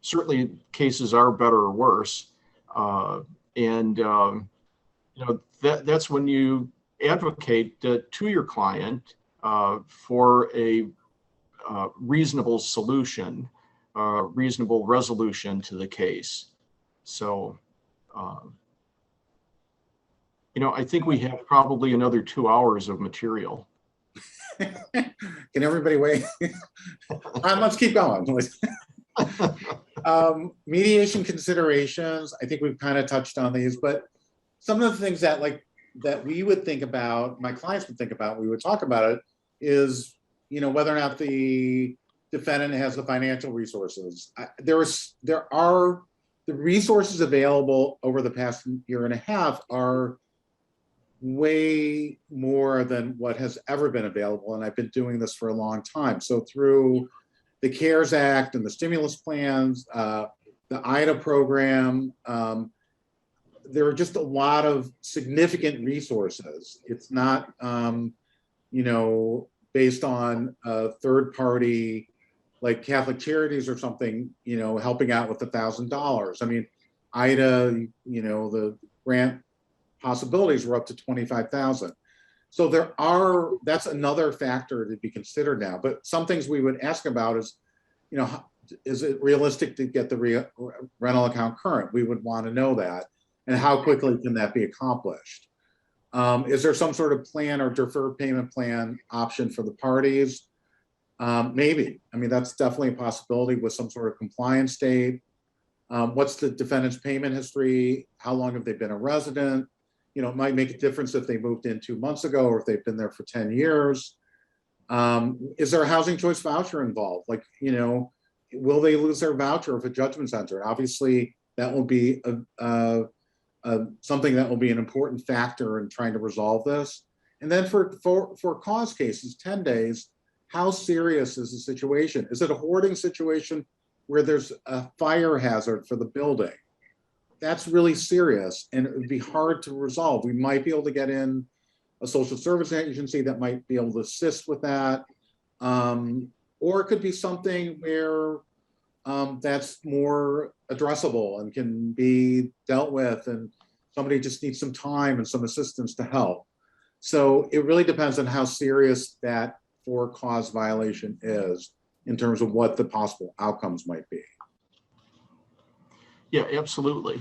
certainly cases are better or worse. That's when you advocate to your client for a reasonable solution, reasonable resolution to the case. So, I think we have probably another 2 hours of material. Can everybody wait? Let's keep going. Mediation considerations, I think we've kind of touched on these, but some of the things that we would think about, my clients would think about, we would talk about it, is whether or not the defendant has the financial resources. There are the resources available over the past year and a half are way more than what has ever been available, and I've been doing this for a long time. So through the CARES Act and the stimulus plans, the IDA program, there are just a lot of significant resources. It's not, based on a third party like Catholic Charities or something, helping out with $1,000. I mean, IDA, the grant possibilities were up to 25,000. So that's another factor to be considered now. But some things we would ask about is, is it realistic to get the rental account current? We would want to know that. And how quickly can that be accomplished? Is there some sort of plan or deferred payment plan option for the parties? Maybe. I mean, that's definitely a possibility with some sort of compliance date. What's the defendant's payment history? How long have they been a resident? It might make a difference if they moved in 2 months ago or if they've been there for 10 years. Is there a housing choice voucher involved? Will they lose their voucher if a judgment's entered? Obviously, that will be something that will be an important factor in trying to resolve this. And then for cause cases, 10 days, how serious is the situation? Is it a hoarding situation where there's a fire hazard for the building? That's really serious, and it would be hard to resolve. We might be able to get in a social service agency that might be able to assist with that. Or it could be something where that's more addressable and can be dealt with, and somebody just needs some time and some assistance to help. So it really depends on how serious that for cause violation is in terms of what the possible outcomes might be. Yeah, absolutely.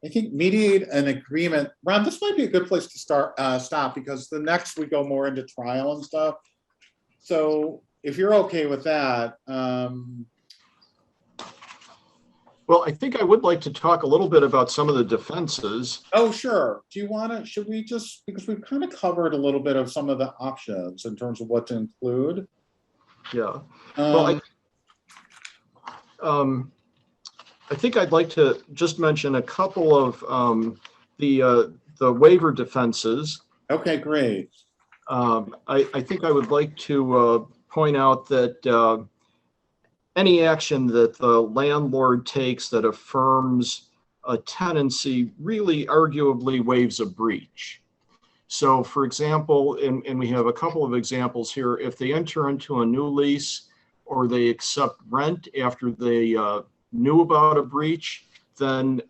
I think mediate an agreement. Ron, this might be a good place to stop, because the next we go more into trial and stuff. So if you're okay with that. Well, I think I would like to talk a little bit about some of the defenses. Oh, sure. Do you want to, should we just, because we've kind of covered a little bit of some of the options in terms of what to include. Yeah. Well, I think I'd like to just mention a couple of the waiver defenses. Okay, great. I think I would like to point out that any action that the landlord takes that affirms a tenancy really arguably waives a breach. So for example, and we have a couple of examples here, if they enter into a new lease or they accept rent after they knew about a breach, then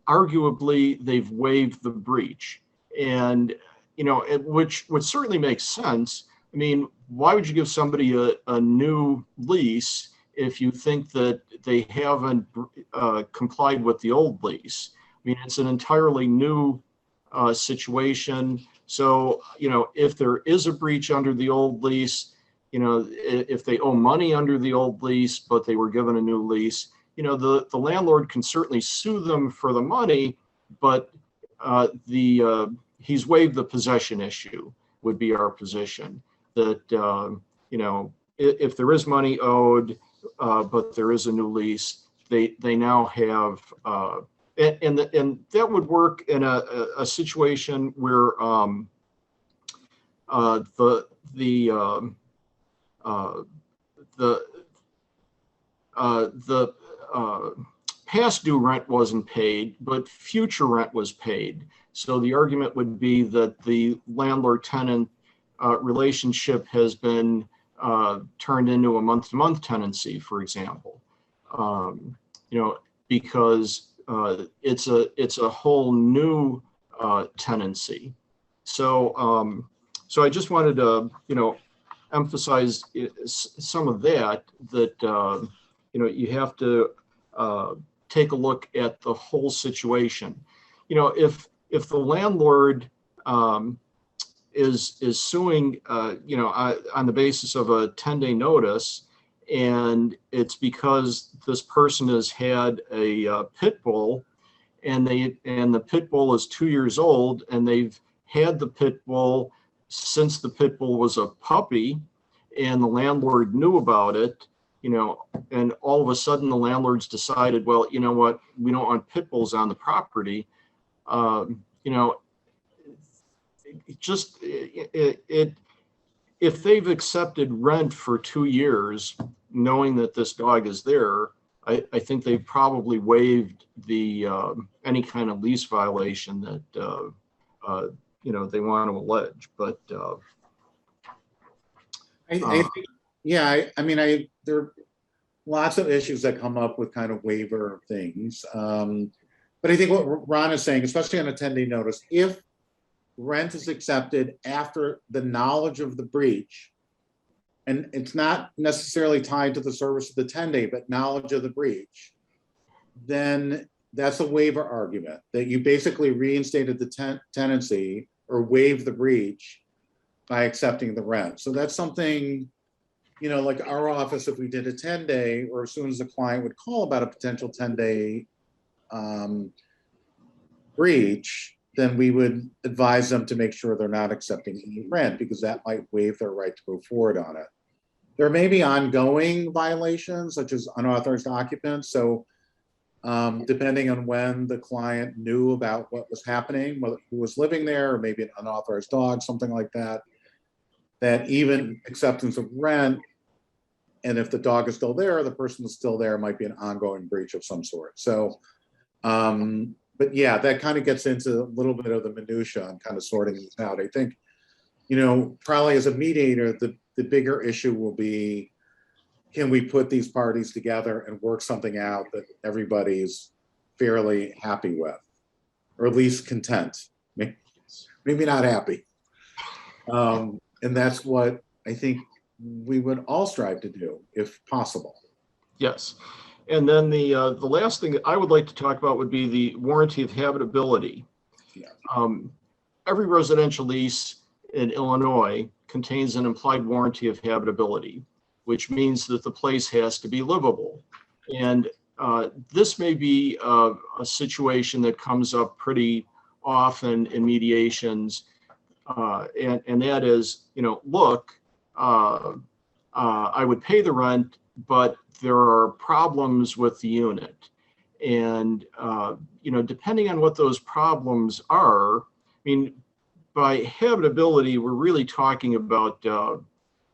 arguably they've waived the breach. And, which would certainly make sense. I mean, why would you give somebody a new lease if you think that they haven't complied with the old lease? I mean, it's an entirely new situation. So, if there is a breach under the old lease, if they owe money under the old lease, but they were given a new lease, the landlord can certainly sue them for the money, but he's waived the possession issue, would be our position. That, if there is money owed, but there is a new lease, they now have, and that would work in a situation where the past due rent wasn't paid, but future rent was paid. So the argument would be that the landlord-tenant relationship has been turned into a month-to-month tenancy, for example. Because it's a whole new tenancy. So I just wanted to emphasize some of that you have to take a look at the whole situation. If the landlord is suing on the basis of a 10-day notice, and it's because this person has had a pit bull, and the pit bull is 2 years old, and they've had the pit bull since the pit bull was a puppy, and the landlord knew about it, and all of a sudden the landlord's decided, well, you know what, we don't want pit bulls on the property. If they've accepted rent for 2 years, knowing that this dog is there, I think they've probably waived the any kind of lease violation that they want to allege. But I think, yeah, I mean, there are lots of issues that come up with kind of waiver things. But I think what Ron is saying, especially on a 10-day notice, if rent is accepted after the knowledge of the breach, and it's not necessarily tied to the service of the 10-day, but knowledge of the breach, then that's a waiver argument, that you basically reinstated the tenancy or waived the breach by accepting the rent. So that's something, like our office, if we did a 10-day, or as soon as the client would call about a potential 10-day breach, then we would advise them to make sure they're not accepting any rent, because that might waive their right to go forward on it. There may be ongoing violations, such as unauthorized occupants. So depending on when the client knew about what was happening, who was living there, or maybe an unauthorized dog, something like that, that even acceptance of rent, and if the dog is still there, the person is still there, might be an ongoing breach of some sort. So, but yeah, that kind of gets into a little bit of the minutia and kind of sorting these out. I think, probably as a mediator, the bigger issue will be, can we put these parties together and work something out that everybody's fairly happy with, or at least content, maybe not happy. And that's what I think we would all strive to do, if possible. yes. And then the last thing that I would like to talk about would be the warranty of habitability. Yeah. Every residential lease in Illinois contains an implied warranty of habitability, which means that the place has to be livable. And this may be a situation that comes up pretty often in mediations, and that is, look, I would pay the rent, but there are problems with the unit. And, depending on what those problems are, I mean, by habitability, we're really talking about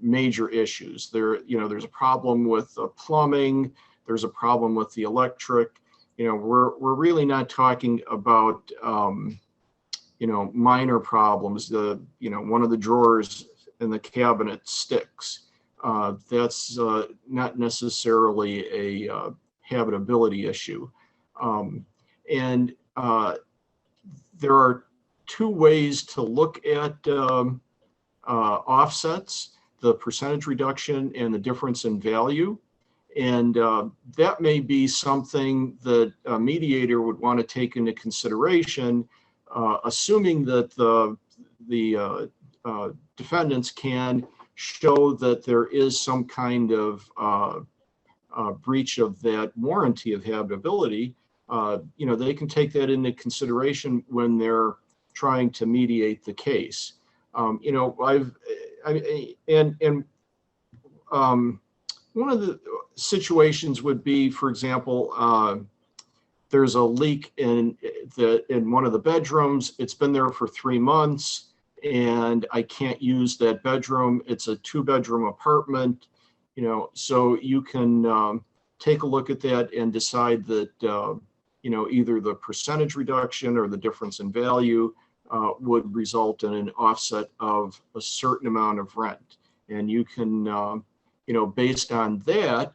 major issues. There's a problem with the plumbing, there's a problem with the electric. We're really not talking about, minor problems. One of the drawers in the cabinet sticks. That's not necessarily a habitability issue. And there are two ways to look at offsets: the percentage reduction and the difference in value. And that may be something that a mediator would want to take into consideration, assuming that the defendants can show that there is some kind of breach of that warranty of habitability. They can take that into consideration when they're trying to mediate the case. one of the situations would be, for example, there's a leak in one of the bedrooms. It's been there for 3 months, and I can't use that bedroom. It's a 2-bedroom apartment, so you can take a look at that and decide that either the percentage reduction or the difference in value would result in an offset of a certain amount of rent. And you can, based on that,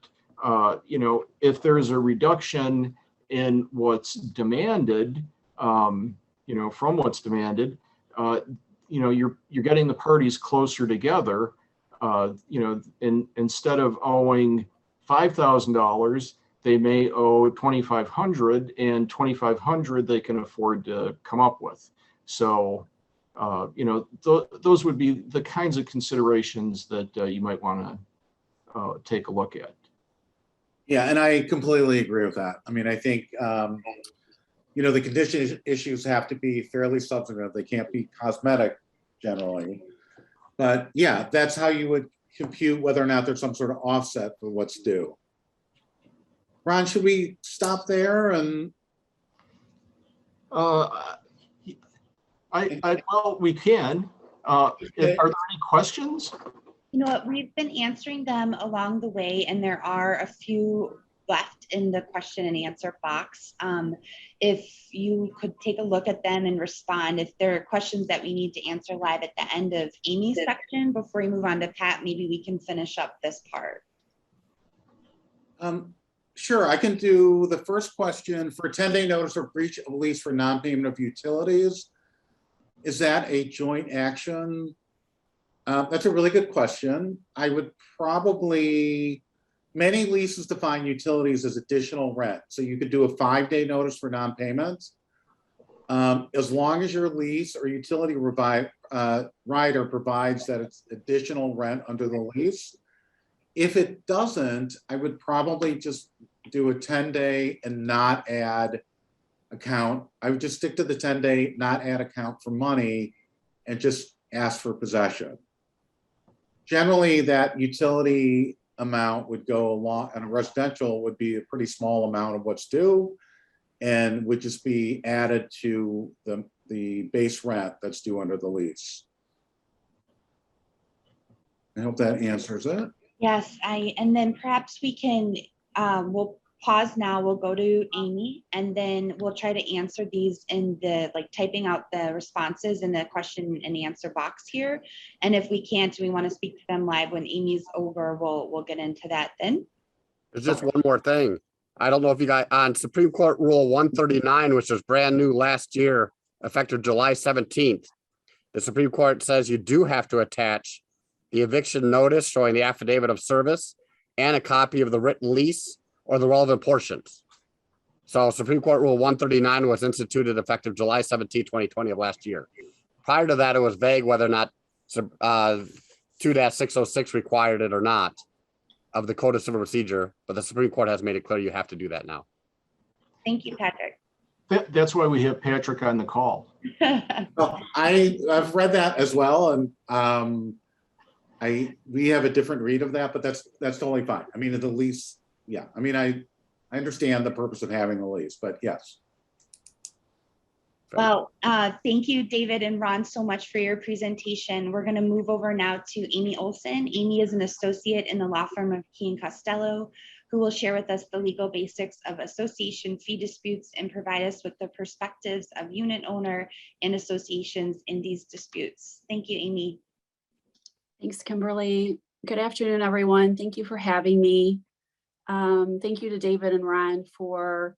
if there's a reduction in what's demanded, from what's demanded, you're getting the parties closer together. Instead of owing $5,000, they may owe $2,500, and $2,500 they can afford to come up with. So, those would be the kinds of considerations that you might want to take a look at. Yeah, and I completely agree with that. I mean, I think, the condition issues have to be fairly substantive. They can't be cosmetic generally. But yeah, that's how you would compute whether or not there's some sort of offset for what's due. Ron, should we stop there? And well, we can. Are there any questions? You know what, we've been answering them along the way, and there are a few left in the question and answer box. If you could take a look at them and respond. If there are questions that we need to answer live at the end of Amy's section before we move on to Pat, maybe we can finish up this part. Sure, I can do the first question. For a 10-day notice of breach of lease for non-payment of utilities, is that a joint action? That's a really good question. I would probably, many leases define utilities as additional rent. So you could do a 5-day notice for non-payment. As long as your lease or utility rider provides that it's additional rent under the lease. If it doesn't, I would probably just do a 10-day and not add account. I would just stick to the 10-day, not add account for money, and just ask for possession. Generally, that utility amount would go along, and a residential would be a pretty small amount of what's due, and would just be added to the base rent that's due under the lease. I hope that answers it. Yes, and then perhaps we can, we'll pause now, we'll go to Amy, and then we'll try to answer these in the, typing out the responses in the question and answer box here. And if we can't, we want to speak to them live when Amy's over, we'll get into that then. There's just one more thing. I don't know if you got on Supreme Court Rule 139, which was brand new last year, effective July 17th. The Supreme Court says you do have to attach the eviction notice showing the affidavit of service and a copy of the written lease or the relevant portions. So Supreme Court Rule 139 was instituted effective July 17, 2020 of last year. Prior to that, it was vague whether or not 2-606 required it or not of the Code of Civil Procedure, but the Supreme Court has made it clear you have to do that now. Thank you, Patrick. That's why we have Patrick on the call. Well, I've read that as well, and we have a different read of that, but that's totally fine. I mean, the lease, yeah. I mean, I understand the purpose of having the lease, but yes. Well, thank you, David and Ron, so much for your presentation. We're going to move over now to Amy Olson. Amy is an associate in the law firm of Key & Costello, who will share with us the legal basics of association fee disputes and provide us with the perspectives of unit owner and associations in these disputes. Thank you, Amy. Thanks, Kimberly. Good afternoon, everyone. Thank you for having me. Thank you to David and Ron for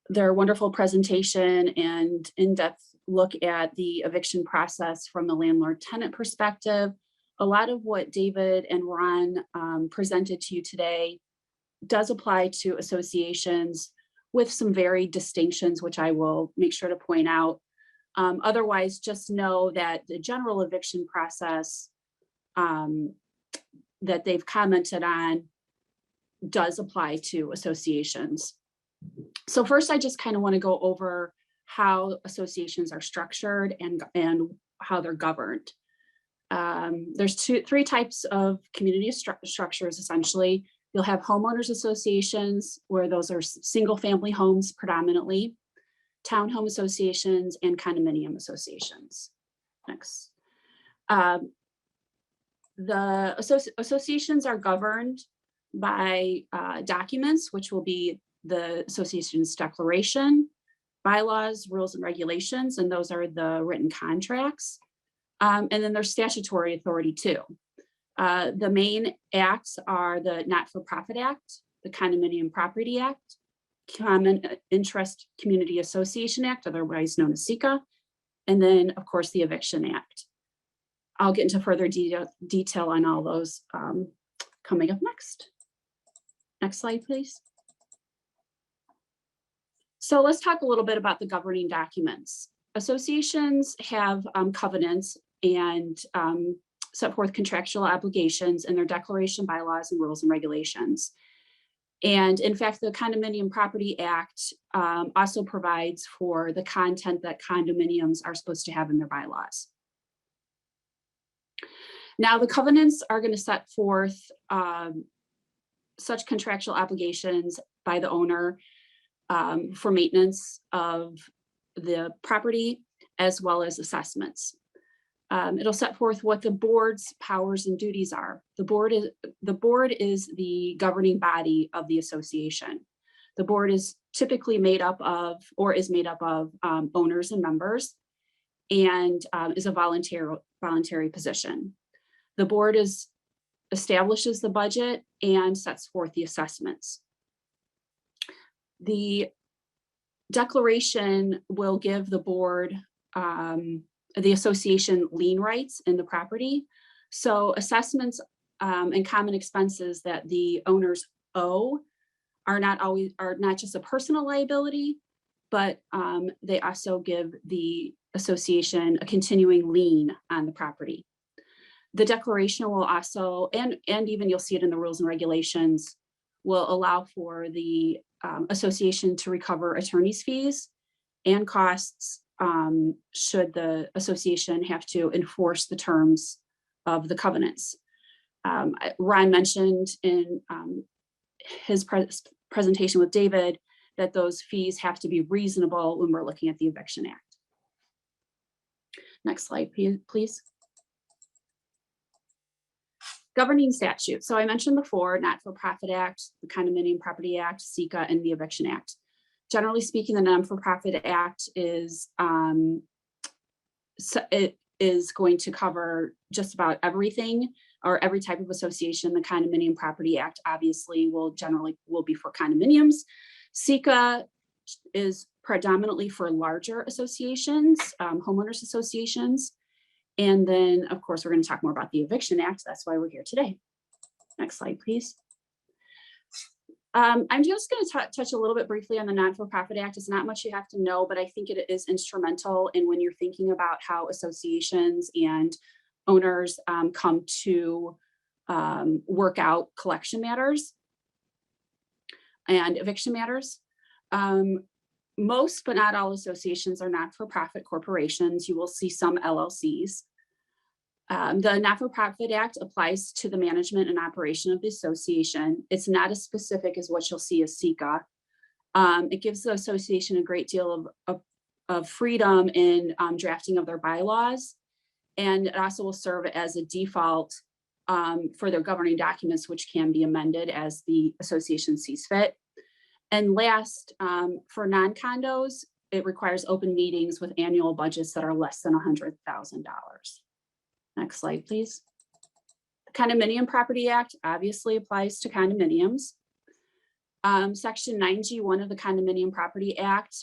their wonderful presentation and in-depth look at the eviction process from the landlord-tenant perspective. A lot of what David and Ron presented to you today does apply to associations with some varied distinctions, which I will make sure to point out. Otherwise, just know that the general eviction process that they've commented on does apply to associations. So first, I just kind of want to go over how associations are structured and how they're governed. There's three types of community structures, essentially. You'll have homeowners associations, where those are single family homes predominantly, townhome associations, and condominium associations. Next. The associations are governed by documents, which will be the association's declaration, bylaws, rules, and regulations, and those are the written contracts. And then there's statutory authority too. The main acts are the Not-for-Profit Act, the Condominium Property Act, Common Interest Community Association Act, otherwise known as CICA, and then of course the Eviction Act. I'll get into further detail on all those coming up next. Next slide, please. So let's talk a little bit about the governing documents. Associations have covenants and set forth contractual obligations in their declaration, bylaws, and rules and regulations. And in fact, the Condominium Property Act also provides for the content that condominiums are supposed to have in their bylaws. Now, the covenants are going to set forth such contractual obligations by the owner for maintenance of the property, as well as assessments. It'll set forth what the board's powers and duties are. The board is the governing body of the association. The board is typically made up of, or is made up of, owners and members, and is a voluntary position. The board establishes the budget and sets forth the assessments. The declaration will give the board, the association, lien rights in the property. So assessments and common expenses that the owners owe are not just a personal liability, but they also give the association a continuing lien on the property. The declaration will also, and even you'll see it in the rules and regulations, will allow for the association to recover attorney's fees and costs should the association have to enforce the terms of the covenants. Ron mentioned in his presentation with David that those fees have to be reasonable when we're looking at the Eviction Act. Next slide, please. Governing statute. So I mentioned before, Not-for-Profit Act, the Condominium Property Act, CICA, and the Eviction Act. Generally speaking, the Non-for-Profit Act is going to cover just about everything, or every type of association. The Condominium Property Act obviously will be for condominiums. CICA is predominantly for larger associations, homeowners associations. And then, of course, we're going to talk more about the Eviction Act. That's why we're here today. Next slide, please. I'm just going to touch a little bit briefly on the Non-for-Profit Act. It's not much you have to know, but I think it is instrumental in when you're thinking about how associations and owners come to work out collection matters and eviction matters. Most, but not all, associations are not-for-profit corporations. You will see some LLCs. The Not-for-Profit Act applies to the management and operation of the association. It's not as specific as what you'll see as CICA. It gives the association a great deal of freedom in drafting of their bylaws, and it also will serve as a default for their governing documents, which can be amended as the association sees fit. And last, for non-condos, it requires open meetings with annual budgets that are less than $100,000. Next slide, please. The Condominium Property Act obviously applies to condominiums. Section 9G1 of the Condominium Property Act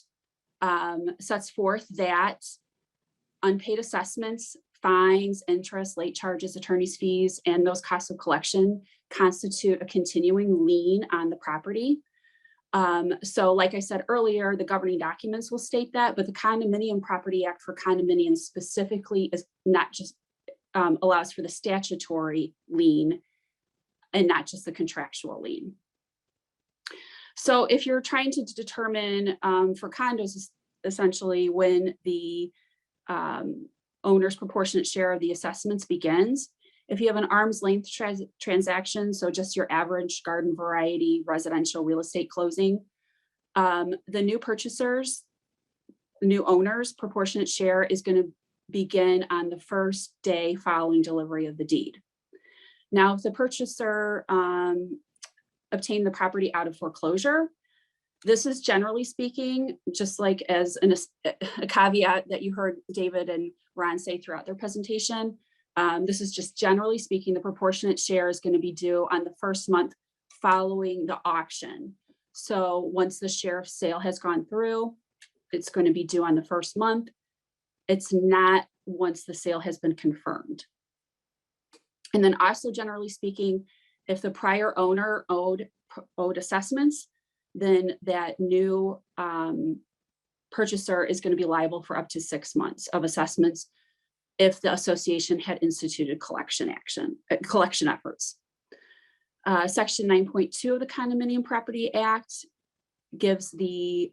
sets forth that unpaid assessments, fines, interest, late charges, attorney's fees, and those costs of collection constitute a continuing lien on the property. So like I said earlier, the governing documents will state that, but the Condominium Property Act for condominiums specifically is not just allows for the statutory lien and not just the contractual lien. So if you're trying to determine for condos, essentially when the owner's proportionate share of the assessments begins. If you have an arm's length transaction, so just your average garden variety residential real estate closing, the new purchasers, new owners' proportionate share is going to begin on the first day following delivery of the deed. Now, if the purchaser obtained the property out of foreclosure, this is generally speaking, just like as a caveat that you heard David and Ron say throughout their presentation, this is just generally speaking, the proportionate share is going to be due on the first month following the auction. So once the sheriff's sale has gone through, it's going to be due on the first month. It's not once the sale has been confirmed. And then also generally speaking, if the prior owner owed assessments, then that new purchaser is going to be liable for up to 6 months of assessments if the association had instituted collection efforts. Section 9.2 of the Condominium Property Act gives the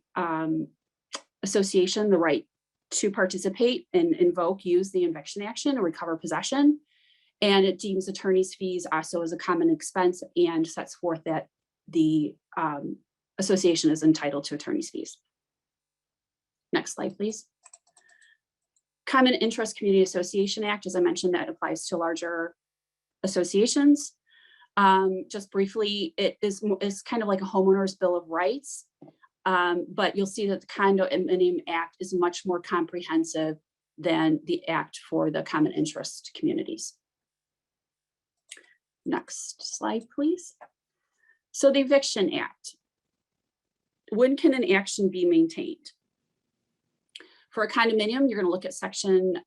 association the right to participate and invoke, use the eviction action or recover possession. And it deems attorney's fees also as a common expense and sets forth that the association is entitled to attorney's fees. Next slide, please. Common Interest Community Association Act, as I mentioned, that applies to larger associations. Just briefly, it is kind of like a homeowner's bill of rights, but you'll see that the Condominium Act is much more comprehensive than the act for the common interest communities. Next slide, please. So the Eviction Act. When can an action be maintained? For a condominium, you're going to look at section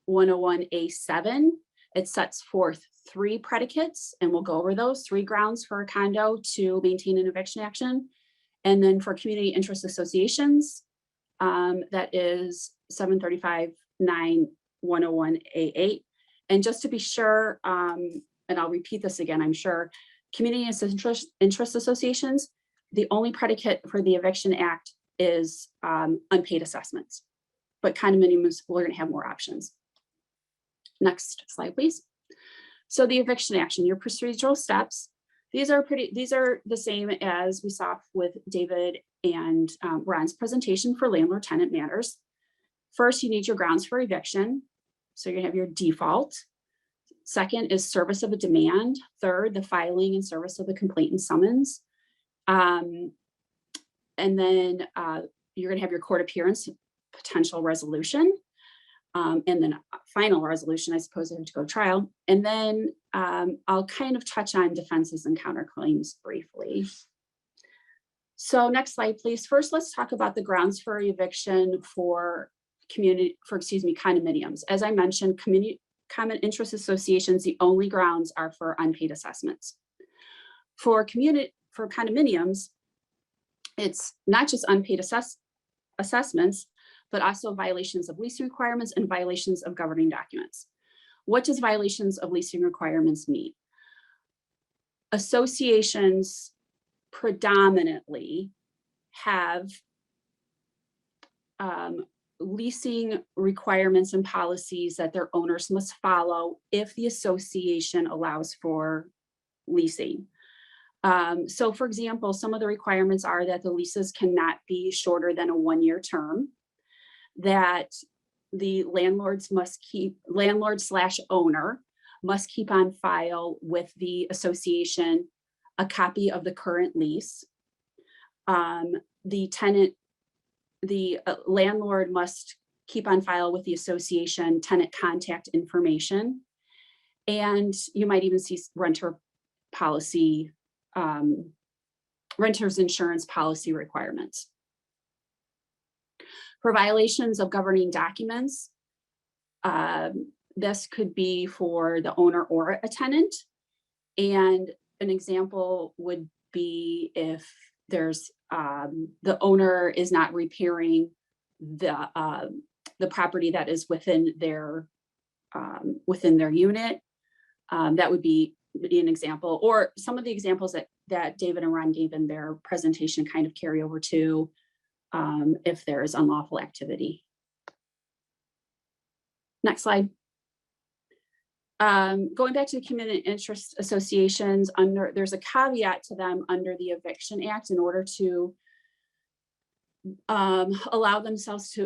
101A7. It sets forth 3 predicates, and we'll go over those 3 grounds for a condo to maintain an eviction action. And then for community interest associations, that is 735-9-101A8. And just to be sure, and I'll repeat this again, I'm sure, community interest associations, the only predicate for the Eviction Act is unpaid assessments, but condominiums, we're going to have more options. Next slide, please. So the eviction action, your procedural steps, these are the same as we saw with David and Ron's presentation for landlord tenant matters. First, you need your grounds for eviction. So you're gonna have your default. Second is service of a demand. Third, the filing and service of the complaint and summons. And then you're going to have your court appearance, potential resolution, and then final resolution, I suppose, they have to go to trial. And then I'll kind of touch on defenses and counterclaims briefly. So next slide, please. First, let's talk about the grounds for eviction for condominiums. As I mentioned, common interest associations, the only grounds are for unpaid assessments. For condominiums, it's not just unpaid assessments, but also violations of leasing requirements and violations of governing documents. What does violations of leasing requirements mean? Associations predominantly have leasing requirements and policies that their owners must follow if the association allows for leasing. So for example, some of the requirements are that the leases cannot be shorter than a 1-year term, that the landlord/owner must keep on file with the association a copy of the current lease. The landlord must keep on file with the association tenant contact information. And you might even see renter policy, renter's insurance policy requirements. For violations of governing documents, this could be for the owner or a tenant. And an example would be if there's the owner is not repairing the property that is within their unit. That would be an example, or some of the examples that David and Ron gave in their presentation kind of carry over to if there is unlawful activity. Next slide. Going back to the community interest associations, there's a caveat to them under the Eviction Act in order to allow themselves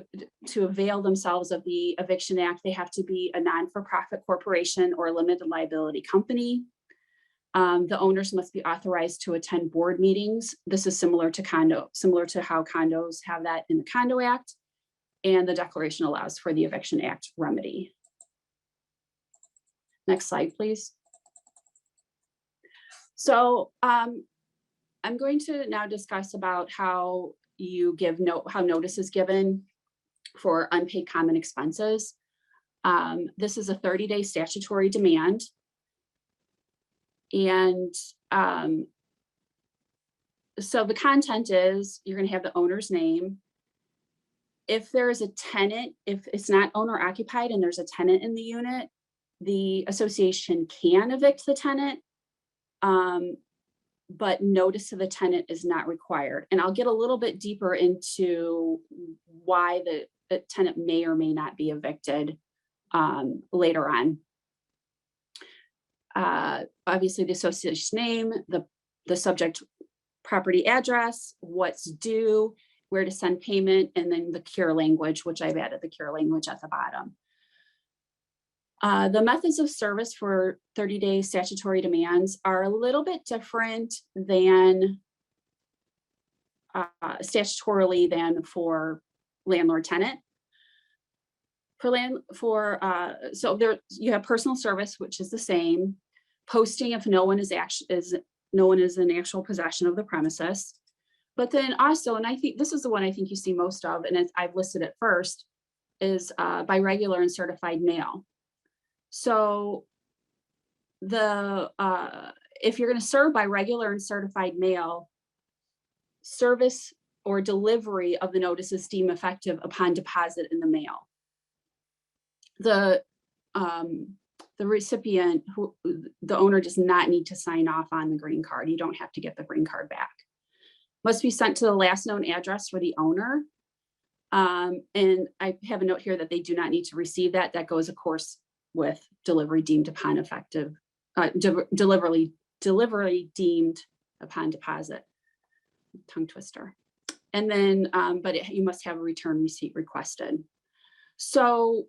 to avail themselves of the Eviction Act. They have to be a non-for-profit corporation or a limited liability company. The owners must be authorized to attend board meetings. This is similar to how condos have that in the Condo Act, and the declaration allows for the Eviction Act remedy. Next slide, please. So I'm going to now discuss about how you give how notice is given for unpaid common expenses. This is a 30-day statutory demand. And so the content is you're going to have the owner's name. If there is a tenant, if it's not owner occupied and there's a tenant in the unit, the association can evict the tenant, but notice to the tenant is not required. And I'll get a little bit deeper into why the tenant may or may not be evicted later on. Obviously, the association name, the subject property address, what's due, where to send payment, and then the cure language, which I've added the cure language at the bottom. The methods of service for 30-day statutory demands are a little bit different than statutorily than for landlord-tenant. So there you have personal service, which is the same. Posting if no one is in actual possession of the premises. But then also, and I think this is the one I think you see most of, and I've listed it first, is by regular and certified mail. So if you're going to serve by regular and certified mail, service or delivery of the notice is deemed effective upon deposit in the mail. The recipient, the owner, does not need to sign off on the green card. You don't have to get the green card back. Must be sent to the last known address for the owner. And I have a note here that they do not need to receive that. That goes, of course, with delivery deemed upon effective, delivery deemed upon deposit. Tongue twister. And then, but you must have a return receipt requested. So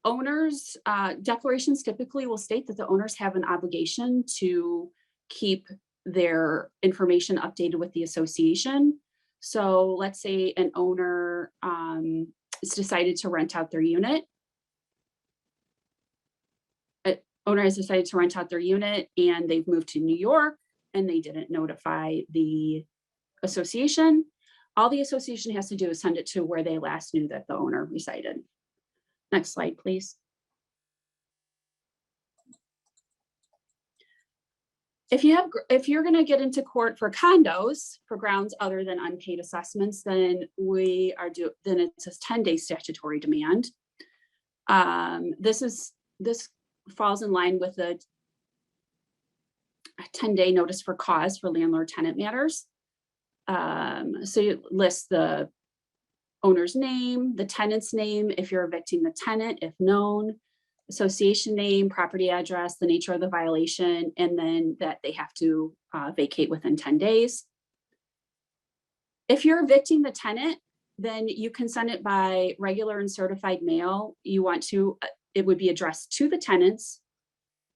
owners, declarations typically will state that the owners have an obligation to keep their information updated with the association. So let's say an owner has decided to rent out their unit. Owner has decided to rent out their unit and they've moved to New York and they didn't notify the association. All the association has to do is send it to where they last knew that the owner resided. Next slide, please. If you're going to get into court for condos for grounds other than unpaid assessments, then it's a 10-day statutory demand. This falls in line with a 10-day notice for cause for landlord-tenant matters. So you list the owner's name, the tenant's name, if you're evicting the tenant, if known, association name, property address, the nature of the violation, and then that they have to vacate within 10 days. If you're evicting the tenant, then you can send it by regular and certified mail. You want to, it would be addressed to the tenants,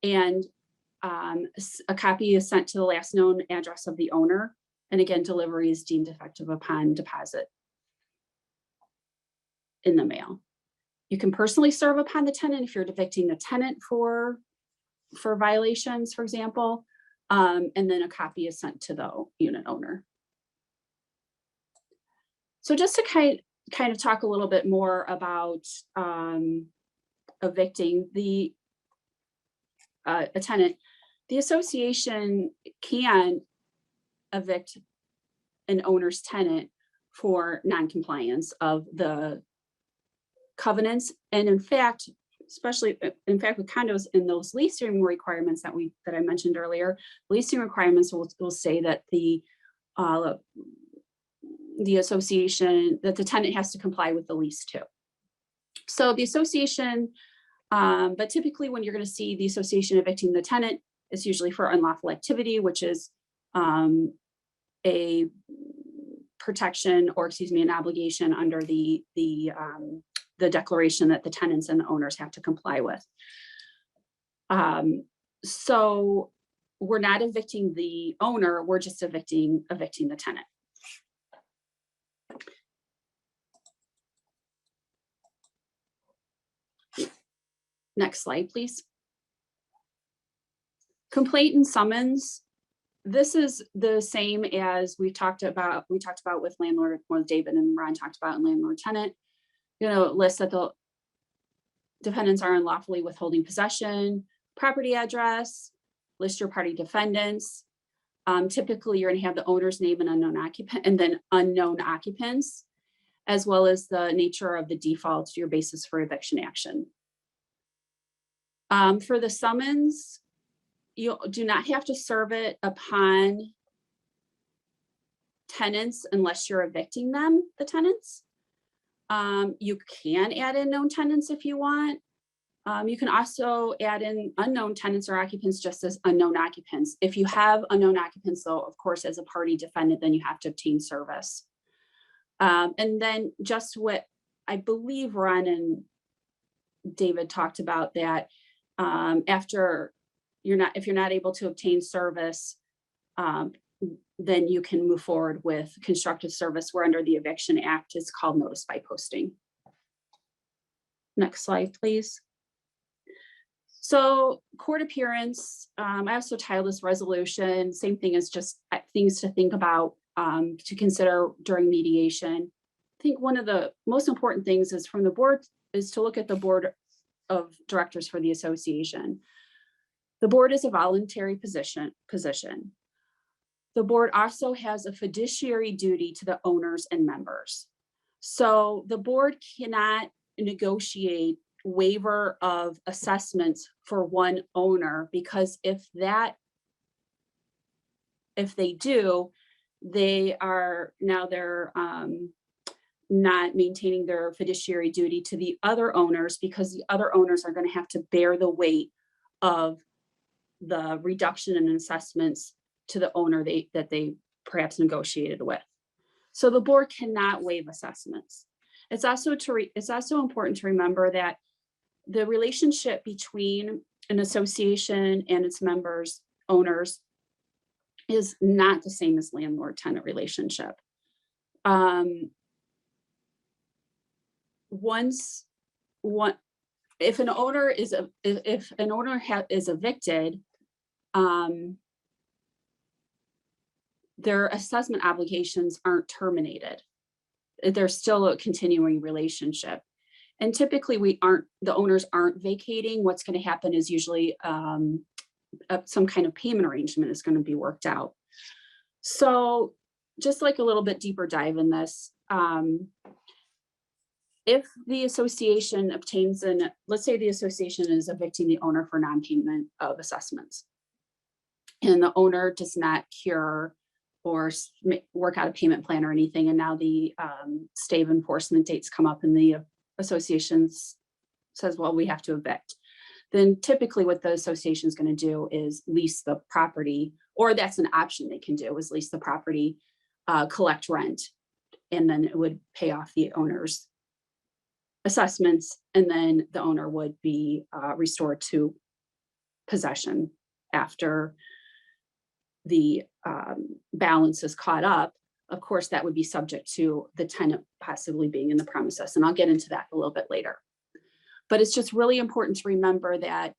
and a copy is sent to the last known address of the owner. And again, delivery is deemed effective upon deposit in the mail. You can personally serve upon the tenant if you're evicting the tenant for violations, for example, and then a copy is sent to the unit owner. So just to kind of talk a little bit more about evicting a tenant, the association can evict an owner's tenant for non-compliance of the covenants. And in fact, especially with condos and those leasing requirements that I mentioned earlier, leasing requirements will say that the association, that the tenant has to comply with the lease too. So the association, but typically when you're going to see the association evicting the tenant, it's usually for unlawful activity, which is a protection, or excuse me, an obligation under the declaration that the tenants and the owners have to comply with. So we're not evicting the owner, we're just evicting the tenant. Next slide, please. Complaint and summons. This is the same as we talked about with landlord, well, David and Ron talked about in landlord tenant. You know, list that the defendants are unlawfully withholding possession, property address, list your party defendants. Typically, you're going to have the owner's name and unknown occupant, and then unknown occupants, as well as the nature of the default, your basis for eviction action. For the summons, you do not have to serve it upon tenants unless you're evicting them, the tenants. You can add in known tenants if you want. You can also add in unknown tenants or occupants just as unknown occupants. If you have unknown occupants, though, of course, as a party defendant, then you have to obtain service. And then just what I believe Ron and David talked about, that after if you're not able to obtain service, then you can move forward with constructive service, where under the Eviction Act is called notice by posting. Next slide, please. So court appearance, I also titled this resolution, same thing as just things to think about, to consider during mediation. I think one of the most important things is from the board is to look at the board of directors for the association. The board is a voluntary position. The board also has a fiduciary duty to the owners and members. So the board cannot negotiate waiver of assessments for one owner, because if they do, they're not maintaining their fiduciary duty to the other owners, because the other owners are going to have to bear the weight of the reduction in assessments to the owner that they perhaps negotiated with. So the board cannot waive assessments. It's also important to remember that the relationship between an association and its members, owners, is not the same as landlord-tenant relationship. If an owner is evicted, their assessment obligations aren't terminated. There's still a continuing relationship. And typically the owners aren't vacating. What's going to happen is usually some kind of payment arrangement is going to be worked out. So just like a little bit deeper dive in this, if the association obtains let's say the association is evicting the owner for non-payment of assessments, and the owner does not cure or work out a payment plan or anything, and now the stay of enforcement dates come up and the association says, well, we have to evict, then typically what the association is going to do is lease the property, or that's an option they can do, is lease the property, collect rent, and then it would pay off the owner's assessments, and then the owner would be restored to possession after the balance is caught up. Of course, that would be subject to the tenant possibly being in the premises, and I'll get into that a little bit later. But it's just really important to remember that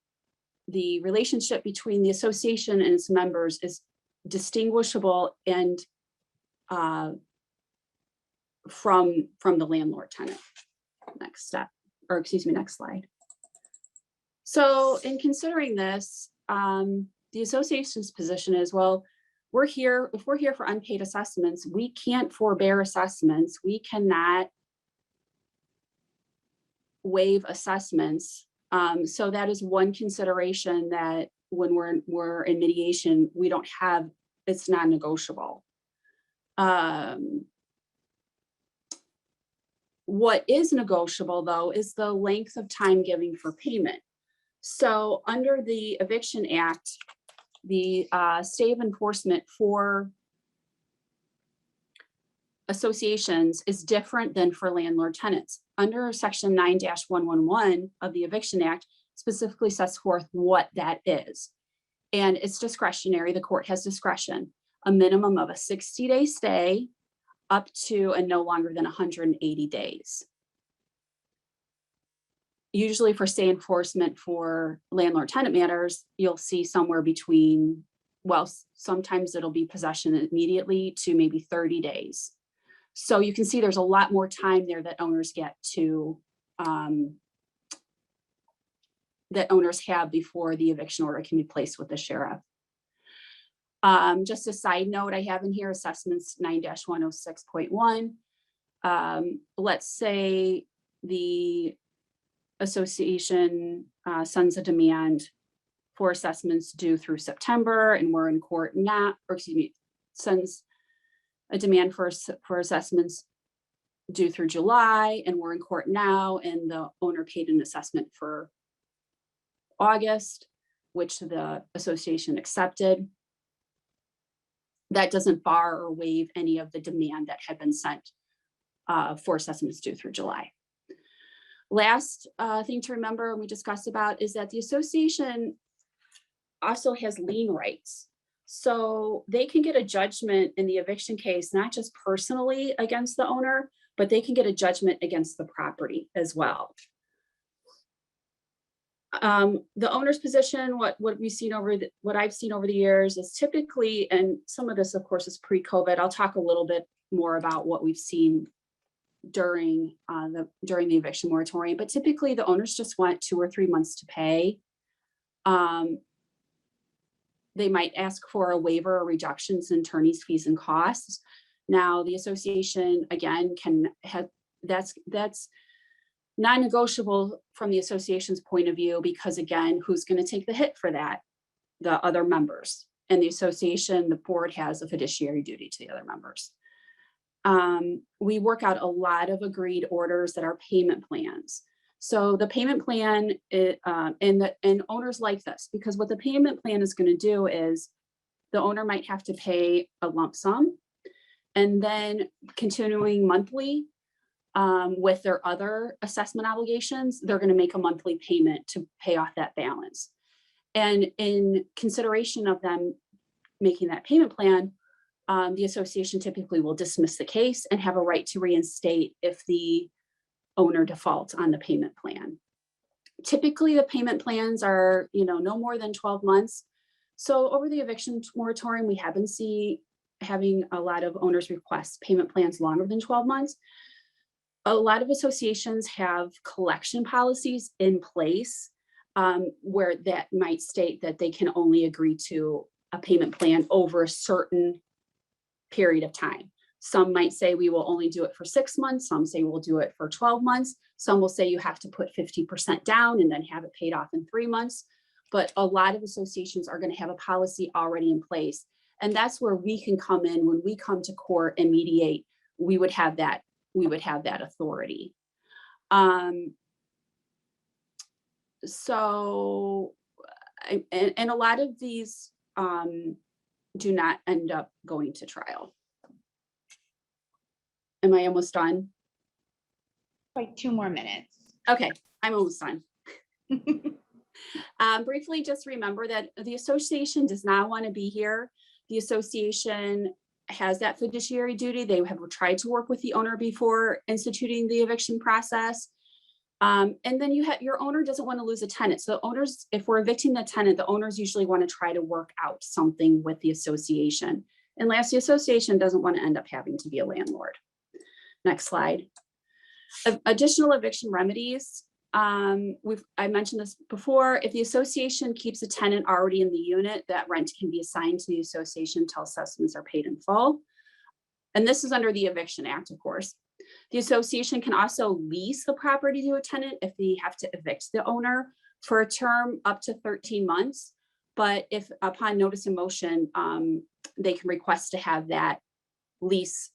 the relationship between the association and its members is distinguishable and from the landlord tenant. Next step, or excuse me, next slide. So in considering this, the association's position is, well, if we're here for unpaid assessments, we can't forbear assessments. We cannot waive assessments. So that is one consideration, that when we're in mediation, we don't have, it's not negotiable. What is negotiable, though, is the length of time given for payment. So under the Eviction Act, the stay of enforcement for associations is different than for landlord tenants. Under section 9-111 of the Eviction Act specifically sets forth what that is. And it's discretionary. The court has discretion, a minimum of a 60-day stay up to and no longer than 180 days. Usually for stay enforcement for landlord tenant matters, you'll see somewhere between, well, sometimes it'll be possession immediately to maybe 30 days. So you can see there's a lot more time there that owners get to, that owners have before the eviction order can be placed with the sheriff. Just a side note I have in here, assessments 9-106.1. Let's say the association sends a demand for assessments due through September, and we're in court now, or excuse me, sends a demand for assessments due through July, and we're in court now, and the owner paid an assessment for August, which the association accepted. That doesn't bar or waive any of the demand that had been sent for assessments due through July. Last thing to remember, and we discussed about, is that the association also has lien rights. So they can get a judgment in the eviction case, not just personally against the owner, but they can get a judgment against the property as well. The owner's position, what we've seen what I've seen over the years is typically, and some of this of course is pre-COVID, I'll talk a little bit more about what we've seen during the eviction moratorium, but typically the owners just want 2 or 3 months to pay. They might ask for a waiver or reductions in attorney's fees and costs. Now the association again can have, that's non-negotiable from the association's point of view, because again, who's going to take the hit for that? The other members. And the association, the board has a fiduciary duty to the other members. We work out a lot of agreed orders that are payment plans. So the payment plan, and owners like this, because what the payment plan is going to do is the owner might have to pay a lump sum and then continuing monthly with their other assessment obligations, they're going to make a monthly payment to pay off that balance. And in consideration of them making that payment plan, the association typically will dismiss the case and have a right to reinstate if the owner defaults on the payment plan. Typically, the payment plans are, no more than 12 months. So over the eviction moratorium, we haven't seen having a lot of owners request payment plans longer than 12 months. A lot of associations have collection policies in place where that might state that they can only agree to a payment plan over a certain period of time. Some might say we will only do it for 6 months. Some say we'll do it for 12 months. Some will say you have to put 50% down and then have it paid off in 3 months. But a lot of associations are going to have a policy already in place. And that's where we can come in. When we come to court and mediate, we would have that authority. So, and a lot of these do not end up going to trial. Am I almost done? Like 2 more minutes. Okay, I'm almost done. Briefly, just remember that the association does not want to be here. The association has that fiduciary duty. They have tried to work with the owner before instituting the eviction process. And then your owner doesn't want to lose a tenant. So owners, if we're evicting the tenant, the owners usually want to try to work out something with the association. And last, the association doesn't want to end up having to be a landlord. Next slide. Additional eviction remedies. I mentioned this before. If the association keeps a tenant already in the unit, that rent can be assigned to the association until assessments are paid in full. And this is under the Eviction Act, of course. The association can also lease the property to a tenant if they have to evict the owner for a term up to 13 months. But if upon notice in motion, they can request to have that lease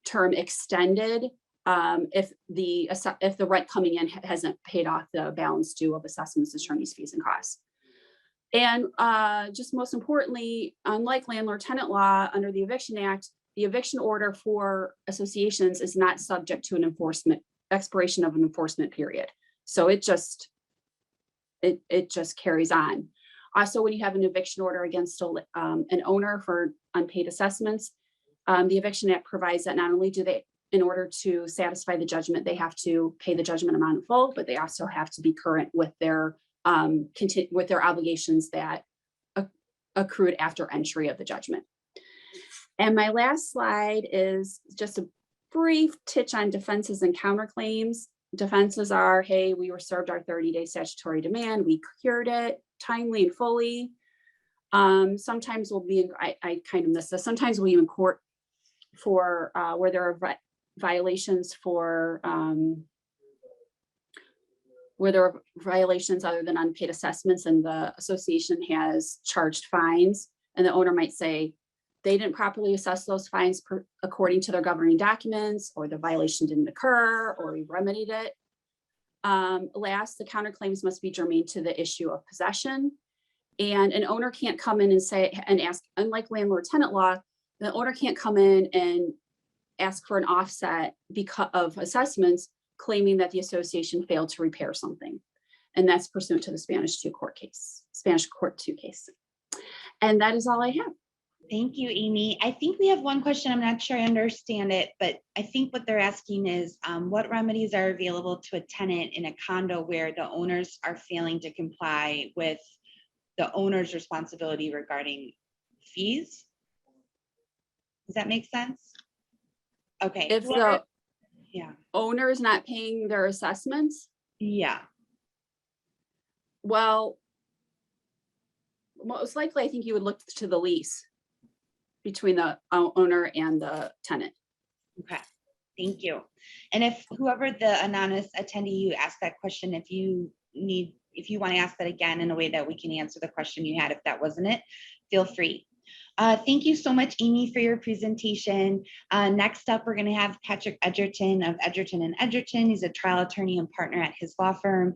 term extended if the rent coming in hasn't paid off the balance due of assessments, attorney's fees, and costs. And just most importantly, unlike landlord-tenant law under the Eviction Act, the eviction order for associations is not subject to an expiration of an enforcement period. So it just carries on. Also, when you have an eviction order against an owner for unpaid assessments, the Eviction Act provides that not only do they, in order to satisfy the judgment, they have to pay the judgment amount in full, but they also have to be current with their obligations that accrued after entry of the judgment. And my last slide is just a brief touch on defenses and counterclaims. Defenses are, hey, we were served our 30-day statutory demand, we cured it timely and fully. Sometimes we'll be, I kind of missed this, sometimes we'll be in court for where there are violations for where there are violations other than unpaid assessments, and the association has charged fines, and the owner might say they didn't properly assess those fines according to their governing documents, or the violation didn't occur, or we remedied it. Last, the counterclaims must be germane to the issue of possession, and an owner can't come in and say and ask, unlike landlord-tenant law, the owner can't come in and ask for an offset because of assessments, claiming that the association failed to repair something. And that's pursuant to the Spanish Court 2 case. And that is all I have. Thank you, Amy. I think we have one question. I'm not sure I understand it, but I think what they're asking is what remedies are available to a tenant in a condo where the owners are failing to comply with the owner's responsibility regarding fees? Does that make sense? Okay. If the Yeah. owner is not paying their assessments, Yeah. well, most likely, I think you would look to the lease between the owner and the tenant. Okay. Thank you. And if whoever the anonymous attendee you asked that question, if you want to ask that again in a way that we can answer the question you had, if that wasn't it, feel free. Thank you so much, Amy, for your presentation. Next up, we're going to have Patrick Edgerton of Edgerton & Edgerton. He's a trial attorney and partner at his law firm,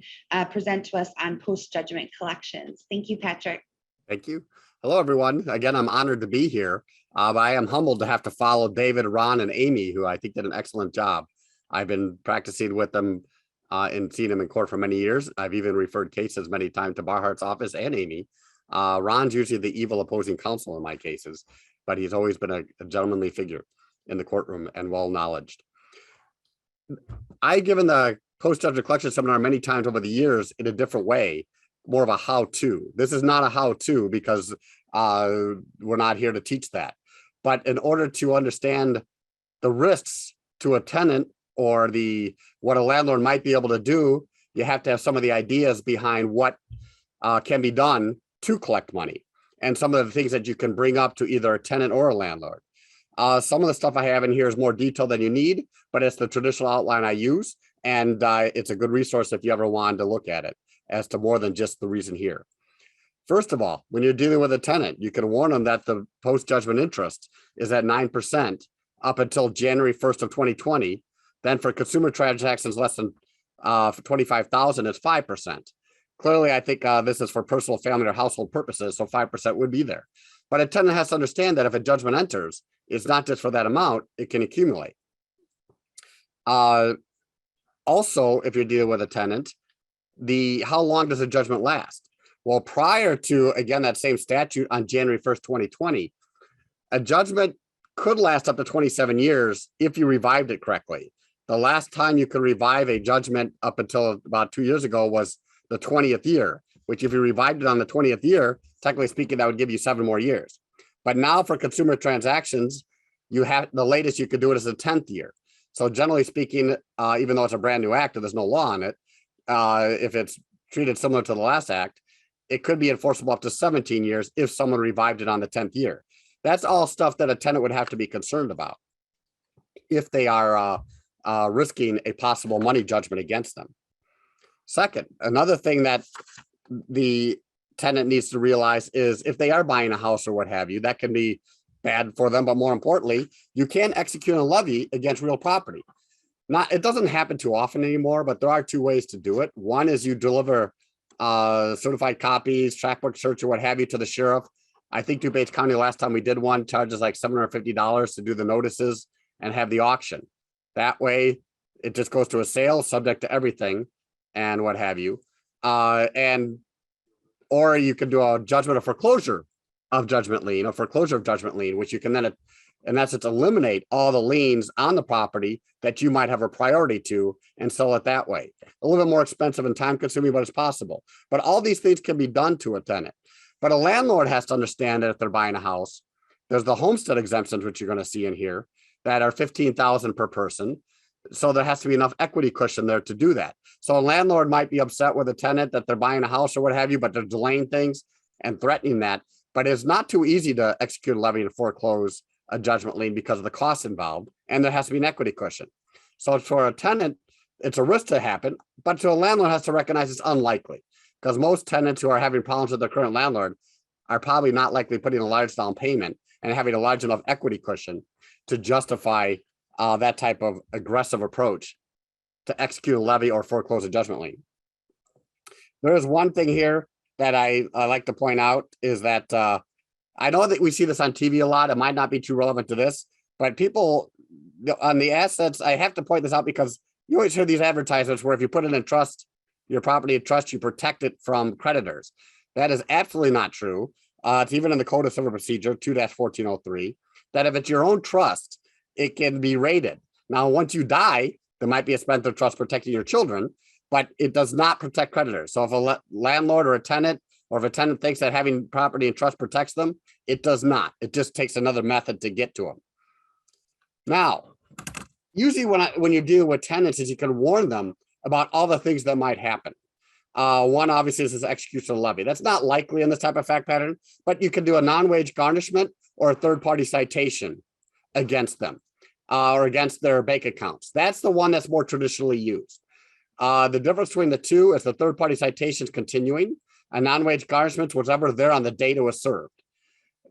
present to us on post-judgment collections. Thank you, Patrick. Thank you. Hello, everyone. Again, I'm honored to be here. But I am humbled to have to follow David, Ron, and Amy, who I think did an excellent job. I've been practicing with them and seen them in court for many years. I've even referred cases many times to Barhart's office and Amy. Ron's usually the evil opposing counsel in my cases, but he's always been a gentlemanly figure in the courtroom and well-knowledged. I've given the post-judgment collection seminar many times over the years in a different way, more of a how-to. This is not a how-to because we're not here to teach that. But in order to understand the risks to a tenant or what a landlord might be able to do, you have to have some of the ideas behind what can be done to collect money and some of the things that you can bring up to either a tenant or a landlord. Some of the stuff I have in here is more detailed than you need, but it's the traditional outline I use. And it's a good resource if you ever wanted to look at it as to more than just the reason here. First of all, when you're dealing with a tenant, you can warn them that the post-judgment interest is at 9% up until January 1st of 2020. Then for consumer transactions less than $25,000, it's 5%. Clearly, I think this is for personal, family, or household purposes, so 5% would be there. But a tenant has to understand that if a judgment enters, it's not just for that amount, it can accumulate. Also, if you're dealing with a tenant, how long does a judgment last? Well, prior to, again, that same statute on January 1st, 2020, a judgment could last up to 27 years if you revived it correctly. The last time you could revive a judgment up until about 2 years ago was the 20th year, which if you revived it on the 20th year, technically speaking, that would give you 7 more years. But now for consumer transactions, the latest you could do it is the 10th year. So generally speaking, even though it's a brand new act and there's no law on it, if it's treated similar to the last act, it could be enforceable up to 17 years if someone revived it on the 10th year. That's all stuff that a tenant would have to be concerned about if they are risking a possible money judgment against them. Second, another thing that the tenant needs to realize is if they are buying a house or what have you, that can be bad for them. But more importantly, you can execute a levy against real property. it doesn't happen too often anymore, but there are two ways to do it. One is you deliver certified copies, track book search, or what have you to the sheriff. I think DuPage County, last time we did one, charges like $750 to do the notices and have the auction. That way, it just goes to a sale subject to everything and what have you. Or you could do a judgment of foreclosure of judgment lien, or foreclosure of judgment lien, which you can then, in essence, eliminate all the liens on the property that you might have a priority to and sell it that way. A little bit more expensive and time consuming, but it's possible. But all these things can be done to a tenant. But a landlord has to understand that if they're buying a house, there's the homestead exemptions, which you're going to see in here, that are $15,000 per person. So there has to be enough equity cushion there to do that. So a landlord might be upset with a tenant that they're buying a house or what have you, but they're delaying things and threatening that. But it's not too easy to execute a levy and foreclose a judgment lien because of the costs involved, and there has to be an equity cushion. So for a tenant, it's a risk to happen, but to a landlord has to recognize it's unlikely, because most tenants who are having problems with their current landlord are probably not likely putting a large down payment and having a large enough equity cushion to justify that type of aggressive approach to execute a levy or foreclose a judgment lien. There is one thing here that I like to point out is that I know that we see this on TV a lot. It might not be too relevant to this, but people on the assets, I have to point this out because you always hear these advertisements where if you put it in trust, your property in trust, you protect it from creditors. That is absolutely not true. It's even in the Code of Civil Procedure 2-1403, that if it's your own trust, it can be rated. Now, once you die, there might be a spendthrift trust protecting your children, but it does not protect creditors. So if a landlord or a tenant, or if a tenant thinks that having property in trust protects them, it does not. It just takes another method to get to them. Now, usually when you deal with tenants is you can warn them about all the things that might happen. One obviously is this execution of levy. That's not likely in this type of fact pattern, but you can do a non-wage garnishment or a third-party citation against them or against their bank accounts. That's the one that's more traditionally used. The difference between the two is the third-party citations continuing, a non-wage garnishment, whatever there on the date it was served.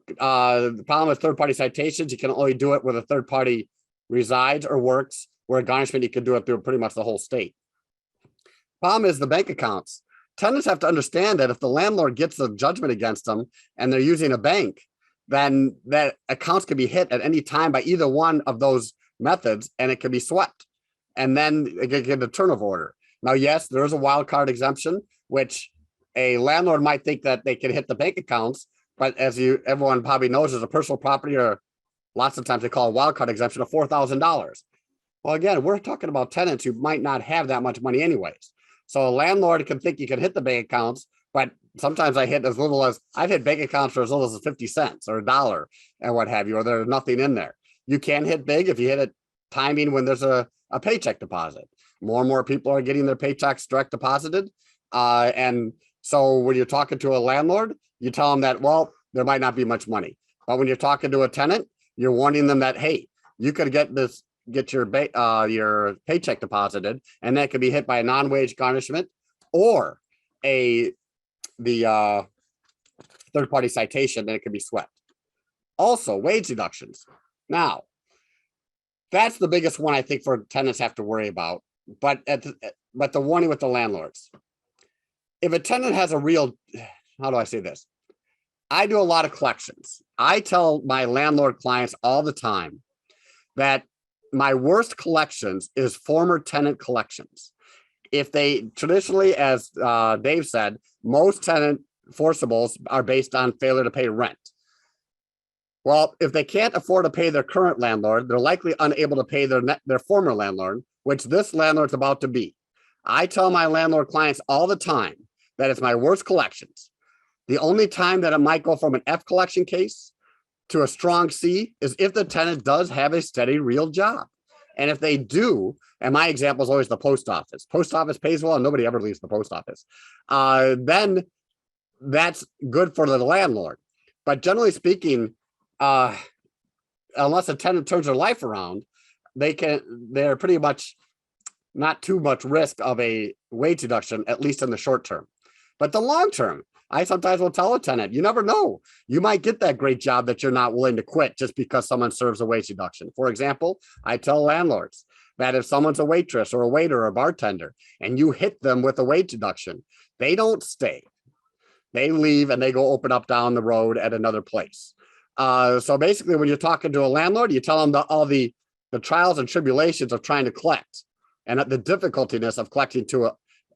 The problem with third-party citations, you can only do it where the third party resides or works, where a garnishment, you can do it through pretty much the whole state. Problem is the bank accounts. Tenants have to understand that if the landlord gets a judgment against them and they're using a bank, then that accounts can be hit at any time by either one of those methods, and it can be swept. And then it can get a turnover order. Now, yes, there is a wild card exemption, which a landlord might think that they can hit the bank accounts, but as everyone probably knows, there's a personal property, or lots of times they call a wild card exemption of $4,000. Well, again, we're talking about tenants who might not have that much money anyways. So a landlord can think you can hit the bank accounts, but sometimes I've hit bank accounts for as little as 50 cents or $1 and what have you, or there's nothing in there. You can hit big if you hit it timing when there's a paycheck deposit. More and more people are getting their paychecks direct deposited. And so when you're talking to a landlord, you tell them that, well, there might not be much money. But when you're talking to a tenant, you're warning them that, hey, you could get your paycheck deposited, and that could be hit by a non-wage garnishment or the third-party citation, and it can be swept. Also, wage deductions. Now, that's the biggest one I think for tenants have to worry about. But the warning with the landlords. If a tenant has a real, how do I say this? I do a lot of collections. I tell my landlord clients all the time that my worst collections is former tenant collections. If they traditionally, as Dave said, most tenant forcibles are based on failure to pay rent. Well, if they can't afford to pay their current landlord, they're likely unable to pay their former landlord, which this landlord's about to be. I tell my landlord clients all the time that it's my worst collections. The only time that it might go from an F collection case to a strong C is if the tenant does have a steady, real job. And if they do, and my example is always the post office. Post office pays well and nobody ever leaves the post office. Then that's good for the landlord. But generally speaking, unless a tenant turns their life around, they're pretty much not too much risk of a wage deduction, at least in the short term. But the long term, I sometimes will tell a tenant, you never know. You might get that great job that you're not willing to quit just because someone serves a wage deduction. For example, I tell landlords that if someone's a waitress or a waiter or a bartender and you hit them with a wage deduction, they don't stay. They leave and they go open up down the road at another place. So basically, when you're talking to a landlord, you tell them all the trials and tribulations of trying to collect and the difficultiness of collecting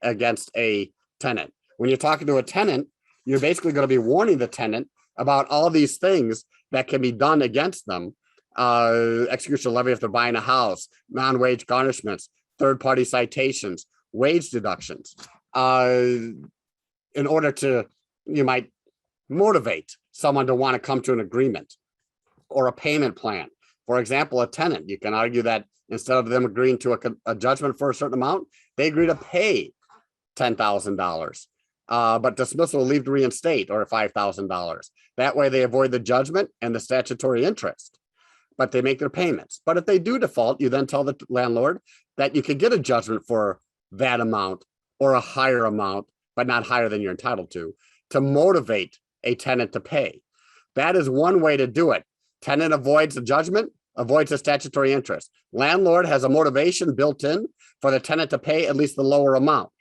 against a tenant. When you're talking to a tenant, you're basically going to be warning the tenant about all these things that can be done against them. Execution levy if they're buying a house, non-wage garnishments, third-party citations, wage deductions. In order to, you might motivate someone to want to come to an agreement or a payment plan. For example, a tenant, you can argue that instead of them agreeing to a judgment for a certain amount, they agree to pay $10,000, but dismissal will leave to reinstate or $5,000. That way they avoid the judgment and the statutory interest, but they make their payments. But if they do default, you then tell the landlord that you can get a judgment for that amount or a higher amount, but not higher than you're entitled to motivate a tenant to pay. That is one way to do it. Tenant avoids the judgment, avoids the statutory interest. Landlord has a motivation built in for the tenant to pay at least the lower amount,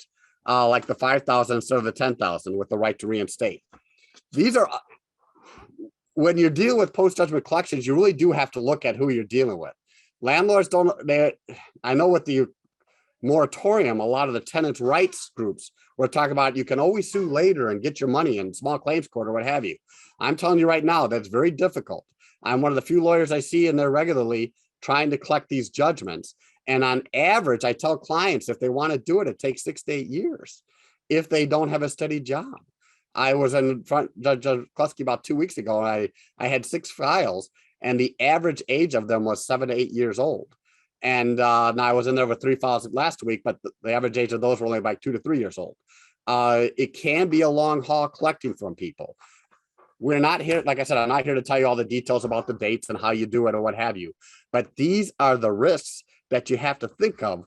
like the $5,000 instead of the $10,000 with the right to reinstate. These are, when you're dealing with post-judgment collections, you really do have to look at who you're dealing with. Landlords I know with the moratorium, a lot of the tenants' rights groups were talking about you can always sue later and get your money in small claims court or what have you. I'm telling you right now, that's very difficult. I'm one of the few lawyers I see in there regularly trying to collect these judgments. And on average, I tell clients if they want to do it, it takes 6 to 8 years if they don't have a steady job. I was in front of Judge Kluski about 2 weeks ago, and I had 6 files, and the average age of them was 7 to 8 years old. And now I was in there with 3 files last week, but the average age of those were only about 2 to 3 years old. It can be a long haul collecting from people. We're not here, like I said, I'm not here to tell you all the details about the dates and how you do it or what have you, but these are the risks that you have to think of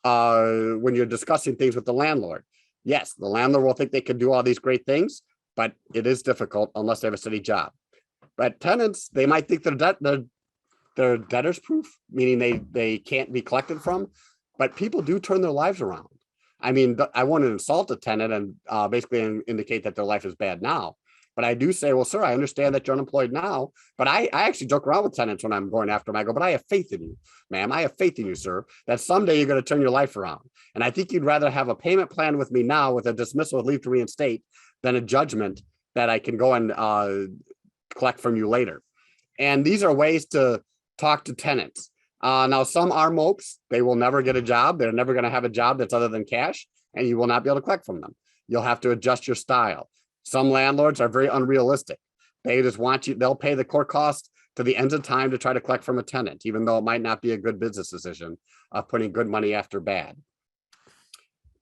when you're discussing things with the landlord. Yes, the landlord will think they can do all these great things, but it is difficult unless they have a steady job. But tenants, they might think they're debtors proof, meaning they can't be collected from, but people do turn their lives around. I mean, I want to insult a tenant and basically indicate that their life is bad now. But I do say, well, sir, I understand that you're unemployed now, but I actually joke around with tenants when I'm going after them. I go, but I have faith in you, ma'am. I have faith in you, sir, that someday you're going to turn your life around. And I think you'd rather have a payment plan with me now with a dismissal with leave to reinstate than a judgment that I can go and collect from you later. And these are ways to talk to tenants. Now, some are mopes. They will never get a job. They're never going to have a job that's other than cash, and you will not be able to collect from them. You'll have to adjust your style. Some landlords are very unrealistic. They just want you, they'll pay the court cost to the end of time to try to collect from a tenant, even though it might not be a good business decision of putting good money after bad.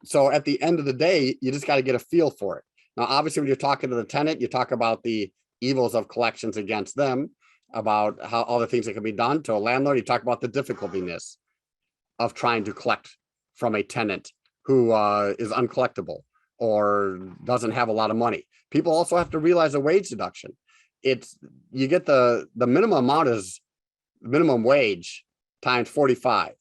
So at the end of the day, you just got to get a feel for it. Now, obviously, when you're talking to the tenant, you talk about the evils of collections against them, about how all the things that can be done. To a landlord, you talk about the difficultiness of trying to collect from a tenant who is uncollectible or doesn't have a lot of money. People also have to realize a wage deduction. You get the minimum amount is minimum wage times 45.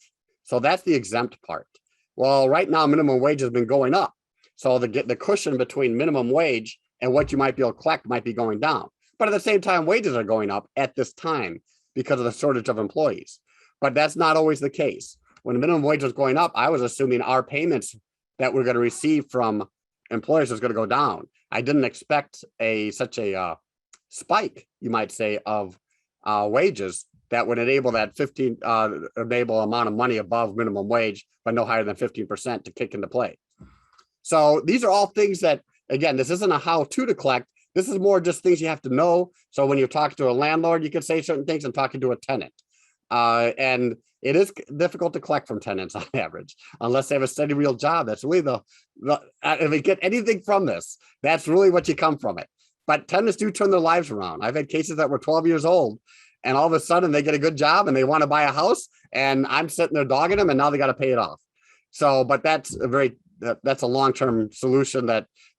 So that's the exempt part. Well, right now, minimum wage has been going up. So the cushion between minimum wage and what you might be able to collect might be going down. But at the same time, wages are going up at this time because of the shortage of employees. But that's not always the case. When the minimum wage was going up, I was assuming our payments that we're going to receive from employers was going to go down. I didn't expect such a spike, you might say, of wages that would enable that enable amount of money above minimum wage, but no higher than 15% to kick into play. So these are all things that, again, this isn't a how-to collect. This is more just things you have to know. So when you're talking to a landlord, you can say certain things and talking to a tenant. And it is difficult to collect from tenants on average, unless they have a steady real job. That's really if we get anything from this, that's really what you come from it. But tenants do turn their lives around. I've had cases that were 12 years old and all of a sudden they get a good job and they want to buy a house and I'm sitting there dogging them and now they got to pay it off. So, but that's a long-term solution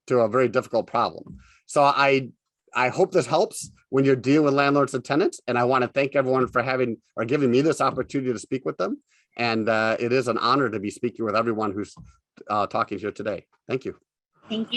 to a very difficult problem. So I hope this helps when you're dealing with landlords and tenants. And I want to thank everyone for giving me this opportunity to speak with them. And it is an honor to be speaking with everyone who's talking here today. Thank you. Thank you.